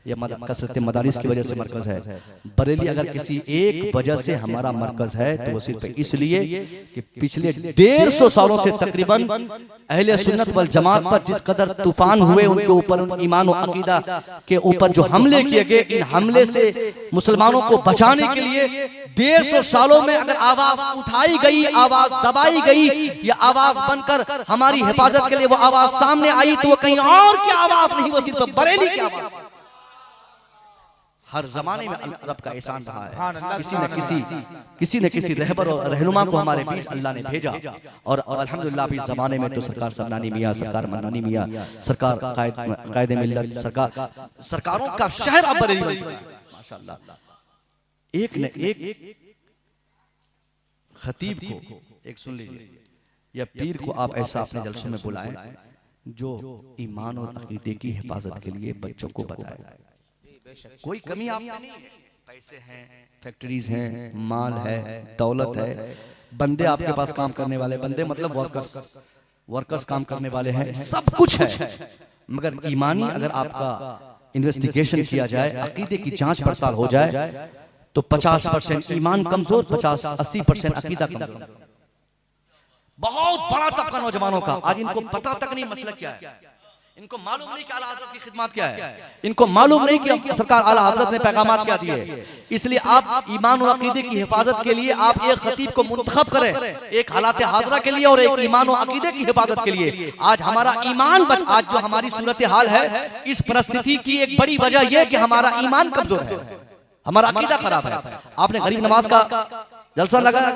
या कसरत मदारिस की वजह से मरकज है। बरेली अगर किसी एक वजह से हमारा मरकज है तो वो सिर्फ इसलिए कि पिछले 150 सालों से तकरीबन अहले सुन्नत वल जमात पर जिस कदर तूफान हुए, उनके ऊपर, उन ईमान और अकीदा के ऊपर जो हमले किए गए, इन हमले से मुसलमानों को बचाने के लिए 150 सालों में अगर आवाज उठाई गई, आवाज दबाई गई या आवाज बनकर हमारी हिफाजत के लिए वो आवाज सामने आई, तो कहीं और की आवाज नहीं, वो सिर्फ बरेली की आवाज। हर जमाने में रब का एहसान रहा है, किसी न किसी रहबर और रहनुमा को हमारे बीच अल्लाह ने भेजा। और अल्हम्दुलिल्लाह इस जमाने में तो सरकार सबनानी मियाँ, सरकार मन्नानी मियाँ, सरकार कायद मिल्लत, सरकारों का शहर अब बरेली बन चुका है माशाअल्लाह। एक न एक खतीब को, एक सुन लीजिए, या पीर को आप ऐसा अपने जलसों में बुलाएं जो ईमान और अकीदे की हिफाजत के लिए बच्चों को बताए। कोई कमी आप नहीं है, पैसे हैं, फैक्ट्रीज हैं, माल है, दौलत है, बंदे आपके पास काम करने वाले, बंदे मतलब वर्कर्स काम करने वाले हैं, सब कुछ है। मगर ईमानी अगर आपका इन्वेस्टिगेशन किया जाए, अकीदे की जांच पड़ताल हो जाए, तो 50% ईमान कमजोर, 50-80% अकीदा कमजोर। बहुत बड़ा तबका नौजवानों का आज इनको पता तक नहीं मसला क्या है, इनको मालूम नहीं कि आला हज़रत की खिदमत क्या है, इनको मालूम नहीं कि सरकार आला हज़रत ने पैगामात क्या दिए। इसलिए आप ईमान और अकीदे की हिफाजत के लिए आप एक खतीब को मुंतखब करें, एक हालात हाज़रा के लिए और एक ईमान और अकीदे की हिफाजत के लिए। आज हमारा ईमान आज जो हमारी सूरत हाल है, इस परिस्थिति की एक बड़ी वजह यह कि हमारा ईमान कमजोर है, हमारा अकीदा खराब है। आपने गरीब नवाज का जलसा लगाया,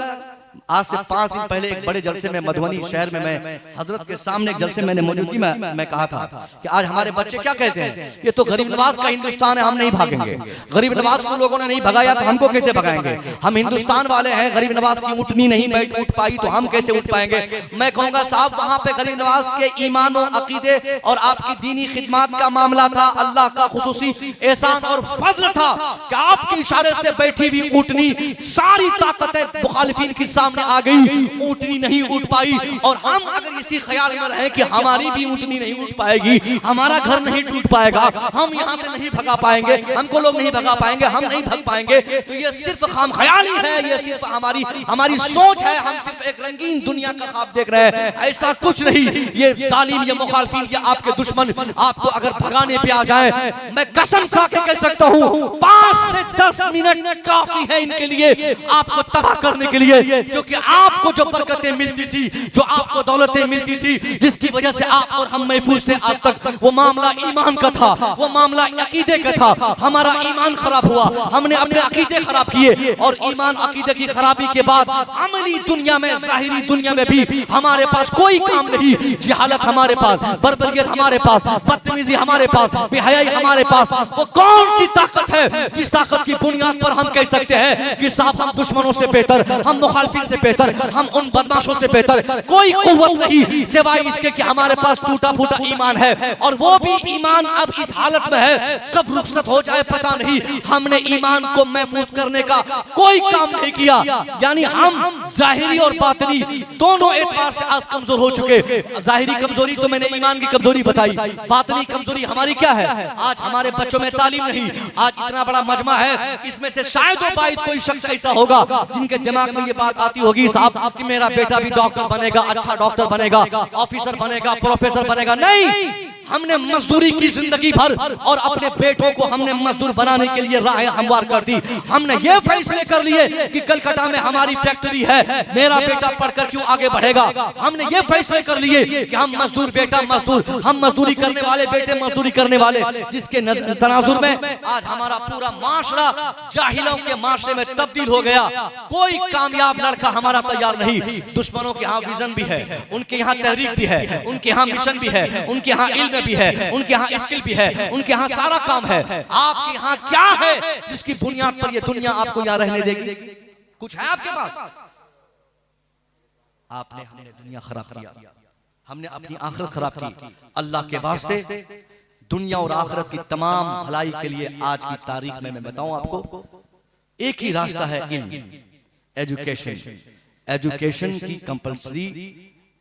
आज से 5 दिन पहले एक बड़े जलसे में मधुबनी शहर में मैं हजरत के सामने एक जलसे मैंने मौजूदगी में मैं कहा था कि आज हमारे बच्चे क्या कहते हैं, ये तो गरीब नवाज का हिंदुस्तान है, हम नहीं भागेंगे। गरीब नवाज को लोगों ने नहीं भगाया तो हमको कैसे भगाएंगे? हम हिंदुस्तान वाले हैं, गरीब नवाज की उठनी नहीं उठ पाई तो हम कैसे उठ पाएंगे? मैं कहूंगा साहब, वहां पे गरीब नवाज के ईमान और अकीदे और आपकी दीनी खिदमत का मामला था, अल्लाह का खुसूसी एहसान और फजल था कि आपके इशारे से बैठी हुई उठनी सारी ताकतें मुखालिफिन की सामने आ गई, ऊँटनी नहीं उठ पाई। और हम अगर इसी ख्याल में रहे कि हमारी भी ऊँटनी नहीं उठ पाएगी, हमारा घर नहीं टूट पाएगा, हम यहाँ से नहीं भगा पाएंगे, हमको लोग नहीं भगा पाएंगे, हम नहीं भग पाएंगे, तो ये सिर्फ खाम ख्याली है, ये सिर्फ हमारी सोच है। हम सिर्फ एक रंगीन दुनिया का ख्वाब देख रहे हैं, ऐसा कुछ नहीं। ये जालिम, ये मुखालिफिन, ये आपके दुश्मन आपको अगर भगाने पे आ जाए, मैं कसम खा के कह सकता हूँ 5 से 10 मिनट काफी है इनके लिए आपको तबाह करने के लिए। क्योंकि आपको जो बरकतें मिलती थी, जो आपको दौलतें मिलती थी, जिसकी वजह से आप और हम महफूज थे आज तक, वो मामला ईमान का था, वो मामला अकीदे का था। हमारा ईमान खराब हुआ, हमने अपने अकीदे खराब किए, और ईमान अकीदे की खराबी के बाद अमली दुनिया में, जाहिरी दुनिया में भी हमारे पास कोई काम नहीं। जहालत हमारे पास, बर्बरियत हमारे पास, बदतमीजी हमारे पास, बेहयाई हमारे पास। वो कौन सी ताकत है जिस ताकत की बुनियाद पर हम कह सकते हैं कि साहब हम दुश्मनों से बेहतर, हम मुखालिफिन से बेहतर, हम उन बदमाशों से बेहतर? कोई कुव्वत नहीं सिवाय इसके कि हमारे पास टूटा फूटा ईमान है, और वो भी ईमान अब इस हालत में है, कब रुखसत हो जाए पता नहीं। हमने ईमान को महफूज करने का कोई काम नहीं किया, यानी हम जाहिरी और बातिनी दोनों एतबार से आज कमजोर हो चुके। जाहिरी कमजोरी तो मैंने ईमान की कमजोरी बताई, बातिनी कमजोरी हमारी क्या है? आज हमारे बच्चों में तालीम नहीं। आज इतना बड़ा मजमा है, इसमें से शायद कोई शख्स ऐसा होगा जिनके दिमाग में ये बात आती होगी साहब कि मेरा बेटा भी डॉक्टर बनेगा, अच्छा डॉक्टर बनेगा, ऑफिसर बनेगा, प्रोफेसर बनेगा। नहीं, हमने मजदूरी की जिंदगी भर और अपने बेटों को हमने मजदूर बनाने के लिए राह हमवार कर दी। हमने ये फैसले कर लिए कि कलकत्ता में हमारी फैक्ट्री है, मेरा बेटा पढ़कर क्यों आगे बढ़ेगा। हमने ये फैसले कर लिए कि हम मजदूर बेटा मजदूर, हम मजदूरी करने वाले बेटे मजदूरी करने वाले, जिसके तनाजुर में आज हमारा पूरा माशरा जाहिलों के माशरे में तब्दील हो गया। कोई कामयाब लड़का हमारा तैयार नहीं। दुश्मनों के यहाँ विजन भी है, उनके यहाँ तहरीक भी है, उनके यहाँ मिशन भी है, उनके यहाँ इल्म भी है, उनके यहाँ स्किल भी है, उनके यहाँ सारा काम है। आपके यहाँ क्या है जिसकी बुनियाद पर ये दुनिया आपको यहाँ रहने देगी? कुछ है आपके पास? हमने दुनिया खराब किया, हमने अपनी आखिरत खराब की। अल्लाह के वास्ते दुनिया और आखिरत की तमाम भलाई के लिए आज की तारीख में मैं बताऊं आपको, एक ही रास्ता है, इल्म, एजुकेशन। एजुकेशन की कंपलसरी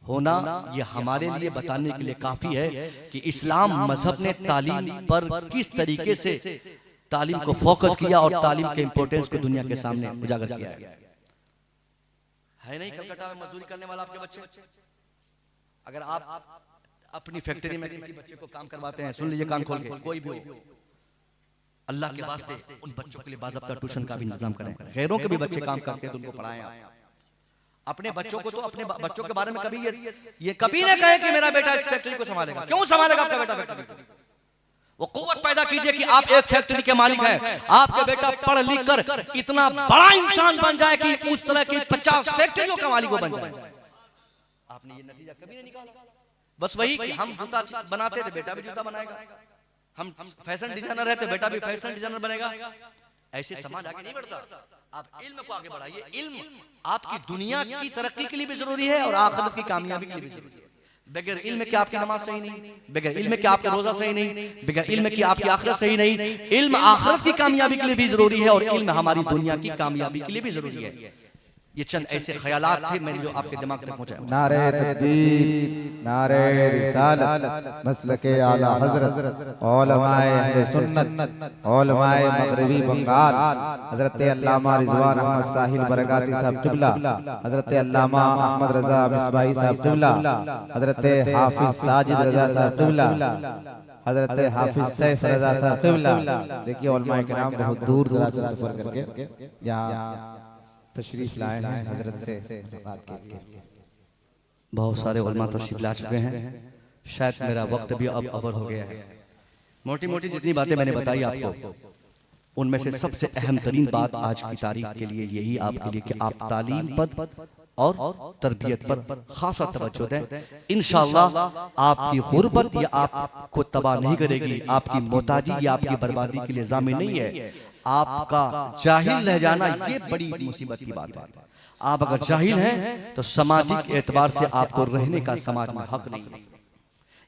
होना ये हमारे लिए बताने के लिए काफी है कि इस्लाम मजहब ने तालीम पर किस तरीके से तालीम को फोकस किया और तालीम के इंपॉर्टेंस को दुनिया के सामने उजागर किया है नहीं कलकत्ता में मजदूरी करने वाला आपके बच्चे, अगर आप अपनी फैक्ट्री में किसी बच्चे को काम करवाते हैं, सुन लीजिए कान खोल के, कोई भी हो, अल्लाह के वास्ते उन बच्चों के लिए बाज़ाब्ता ट्यूशन का भी इंतजाम करें। गैरों के भी बच्चे काम करते हैं तो उनको पढ़ाएं। अपने बच्चों को तो अपने बच्चों के बारे में कभी ये कभी ना कहें कि मेरा बेटा इस फैक्ट्री को संभालेगा। क्यों संभालेगा आपका बेटा फैक्ट्री को? वो कुव्वत पैदा कीजिए कि आप एक फैक्ट्री के मालिक हैं, आपके बेटा पढ़ लिख कर इतना बड़ा इंसान बन जाए कि उस तरह की 50 फैक्ट्रियों का मालिक बन जाए। आपने ये नतीजा कभी नहीं निकाला। बस वही कि हम जूता बनाते थे, बेटा भी जूता बनाएगा, हम फैशन डिजाइनर रहते, बेटा भी फैशन डिजाइनर बनेगा। ऐसे समाज आगे नहीं बढ़ता। आप इल्म को आगे बढ़ाइए। इल्म आपकी दुनिया की तरक्की के लिए भी जरूरी है और आखिरत की कामयाबी के लिए भी जरूरी है। बगैर इल्म के आपकी नमाज सही नहीं, बगैर इल्म के आपका रोजा सही नहीं, बगैर इल्म की आपकी आखिरत सही नहीं। इल्म आखिरत की कामयाबी के लिए भी जरूरी है और इल्म हमारी दुनिया की कामयाबी के लिए भी जरूरी है। ये चंद ऐसे ख्यालात थे मैंने जो आपके दिमाग तक पहुंचाए।
नारे तकबीर, नारे रिसालत, मसलके आला हजरत, उलमाए अहले सुन्नत, उलमाए मगरिबी बंगाल, हजरत अल्लामा रिजवान अहमद साहिल बरकाती साहब किबला, हजरत अल्लामा अहमद रजा मिसबाही साहब किबला, हजरत हाफिज साजिद रजा साहब किबला, हजरत हाफिज सैफ रजा साहब किबला। देखिए उलमाए किराम बहुत दूर दराज से सफर करके यहाँ तशरीफ लाए हैं हजरत से मुलाकात के लिए।
बहुत सारे उलमा तशरीफ ला चुके हैं, शायद मेरा वक्त भी अब अवर हो गया है। मोटी मोटी जितनी बातें मैंने बताई आपको, उनमें से सबसे अहम तरीन बात आज की तारीख के लिए यही आपके लिए कि आप तालीम पर और तरबियत पर खासा तवज्जो दें। इंशाअल्लाह आपकी गुर्बत या आपको तबाह नहीं करेगी, आपकी मोहताजी या आपकी बर्बादी के लिए ज़ामिन नहीं है। आपका जाहिल रह जाना ये बड़ी मुसीबत की बात है। आप अगर जाहिल हैं तो सामाजिक एतबार से आपको रहने का समाज में हक नहीं है।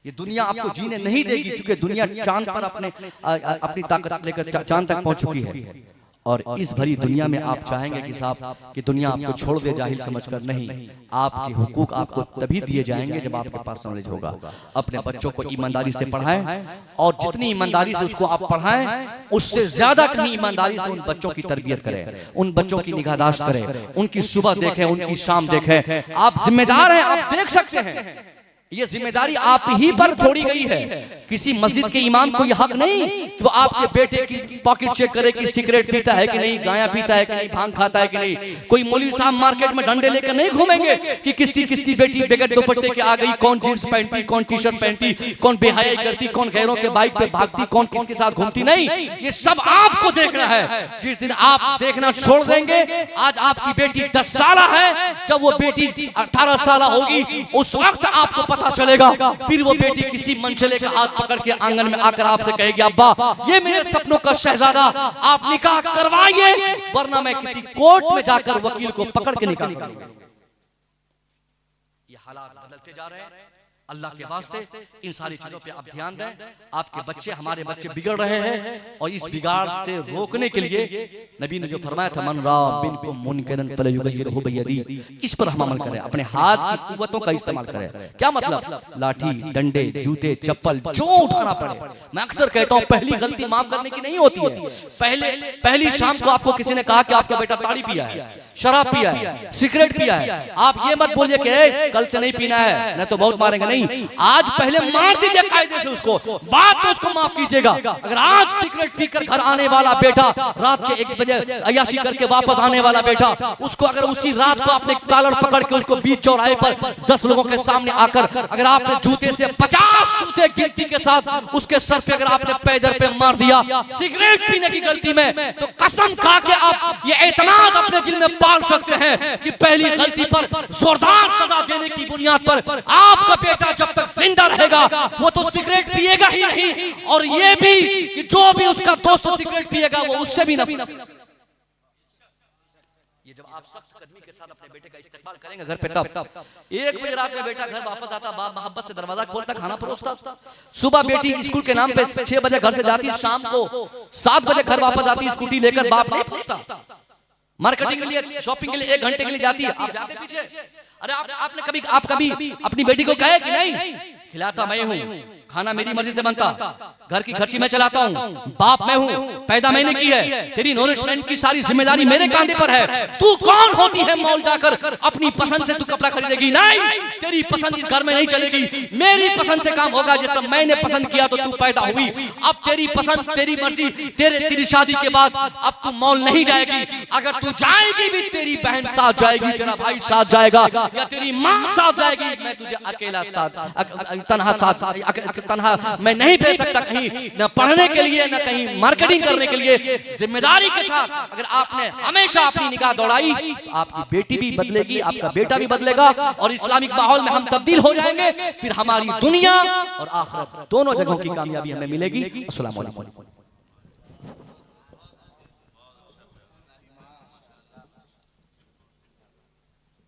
ये दुनिया आपको जीने नहीं देगी, क्योंकि दुनिया चांद पर अपनी ताकत लेकर चांद तक पहुंच चुकी है। और इस भरी दुनिया में आप चाहेंगे कि साहब कि दुनिया आपको छोड़ दे जाहिल समझकर, नहीं। आपके हुकूक आपको तभी दिए जाएंगे जब आपके पास नॉलेज होगा। अपने बच्चों को ईमानदारी से पढ़ाएं और जितनी ईमानदारी से उसको आप पढ़ाएं उससे ज्यादा कहीं ईमानदारी से उन बच्चों की तरबियत करें, उन बच्चों की निगाहदाश्त करें, उनकी सुबह देखें, उनकी शाम देखें। आप जिम्मेदार हैं, आप देख सकते हैं। ये जिम्मेदारी आप ही पर छोड़ी गई है। किसी मस्जिद के इमाम को यह हक नहीं कि वो आपके बेटे की पॉकेट चेक करे कि सिगरेट पीता है कि नहीं, गाया पीता है कि नहीं, भांग खाता है कि नहीं। कोई मौलवी साहब मार्केट में डंडे लेकर नहीं घूमेंगे कि किसकी बेटी बगैर दुपट्टे के आ गई, कौन जींस पहनती, कौन टी शर्ट पहनती, कौन बेहयाई करती, कौन गैरों के बाइक पे भागती, कौन किसके साथ घूमती। नहीं, ये सब आपको देखना है। जिस दिन आप देखना छोड़ देंगे, आज आपकी बेटी 10 साल है, जब वो बेटी 18 साल होगी उस वक्त आपको पता चलेगा। फिर वो बेटी किसी मनचले का हाथ पकड़ के आंगन में आकर आपसे कहेगी, अब्बा ये मेरे सपनों का शहजादा, आप निकाह करवाइए वरना मैं किसी कोर्ट में जाकर वकील को पकड़ के निकाह करूंगा। ये हालात बदलते जा रहे हैं। अल्लाह के वास्ते इन सारी चीजों पे आप ध्यान दें। आपके बच्चे, हमारे बच्चे बिगड़ रहे हैं और इस बिगाड़ से रोकने के लिए नबी ने जो फरमाया था, मन रा बिनकुम मुनकरन फलयुगय्यिरहु बियदी, इस पर हम अमल करें, अपने हाथ की कुव्वतों का इस्तेमाल करें। क्या मतलब? लाठी, डंडे, जूते, चप्पल जो उठाना पड़े। मैं अक्सर कहता हूं पहली गलती माफ करने की नहीं होती है। पहली शाम को आपको किसी ने कहा कि आपका बेटा ताड़ी पिया है, शराब पिया है, सिगरेट पिया है, आप ये मत बोलिए कि कल से नहीं पीना है, नहीं तो बहुत मारेंगे। नहीं, आज पहले मार दीजिए कायदे से उसको, बाद में उसको माफ कीजिएगा। अगर आज सिगरेट पीकर घर आने वाला बेटा, रात के 1 बजे अय्याशी करके वापस आने वाला बेटा, उसको अगर उसी रात को आपने कॉलर पकड़ के उसको बीच चौराहे पर 10 लोगों के सामने आकर अगर आपने जूते से 50 जूते गिनती के साथ उसके सर पे अगर आपने पैदल पे मार दिया सिगरेट पीने की गलती में, तो कसम खा के आप ये एतमाद अपने दिल में पाल सकते हैं कि पहली गलती पर जोरदार सजा देने की बुनियाद पर आपका बेटा जब तक जिंदा रहेगा वो तो सिगरेट पिएगा ही नहीं, और ये भी कि जो भी उसका दोस्त सिगरेट पिएगा वो उससे भी ना। ये जब आप सख्त कदमी के साथ अपने बेटे का इस्तेमाल करेंगे घर पे, तब 1 बजे रात में बेटा घर वापस आता, बाप मोहब्बत से दरवाजा खोलता, खाना परोसता। सुबह बेटी स्कूल के नाम पे 6 बजे घर से जाती, शाम को 7 बजे घर वापस आती स्कूटी लेकर, बाप नहीं पूछता। मार्केटिंग के लिए, शॉपिंग के लिए 1 घंटे के लिए जाती है, आप जाते पीछे। अरे आप कभी अपनी बेटी को कहे कि नहीं, खिलाता मैं हूँ, खाना मेरी मर्जी से बनता, घर की खर्ची मैं चलाता हूँ, बाप मैं हूँ, पैदा मैंने की है, तेरी नोरिशमेंट की सारी जिम्मेदारी मेरे कांधे पर है। तू कौन होती है मॉल जाकर अपनी पसंद से तू कपड़ा खरीदेगी? नहीं, तेरी पसंद इस घर में नहीं चलेगी, मेरी पसंद से काम होगा। जिस तरह मैंने पसंद किया तो तू पैदा हुई, अब तेरी पसंद, तेरी मर्जी, तेरी शादी के बाद अब तू मॉल नहीं जाएगी। अगर तू जाएगी भी तेरी बहन साथ जाएगी, तेरा भाई साथ जाएगा, या तेरी माँ साथ जाएगी, मैं तुझे अकेला तन्हा मैं नहीं भेज सकता कहीं, न पढ़ने के लिए न कहीं मार्केटिंग करने के लिए। जिम्मेदारी के साथ अगर आपने हमेशा अपनी निगाह दौड़ाई तो आपकी बेटी भी बदलेगी, आपका बेटा भी बदलेगा, और इस्लामिक माहौल में हम तब्दील हो जाएंगे। फिर हमारी दुनिया और आखिरत दोनों जगहों की कामयाबी हमें मिलेगी। अस्सलाम वालेकुम।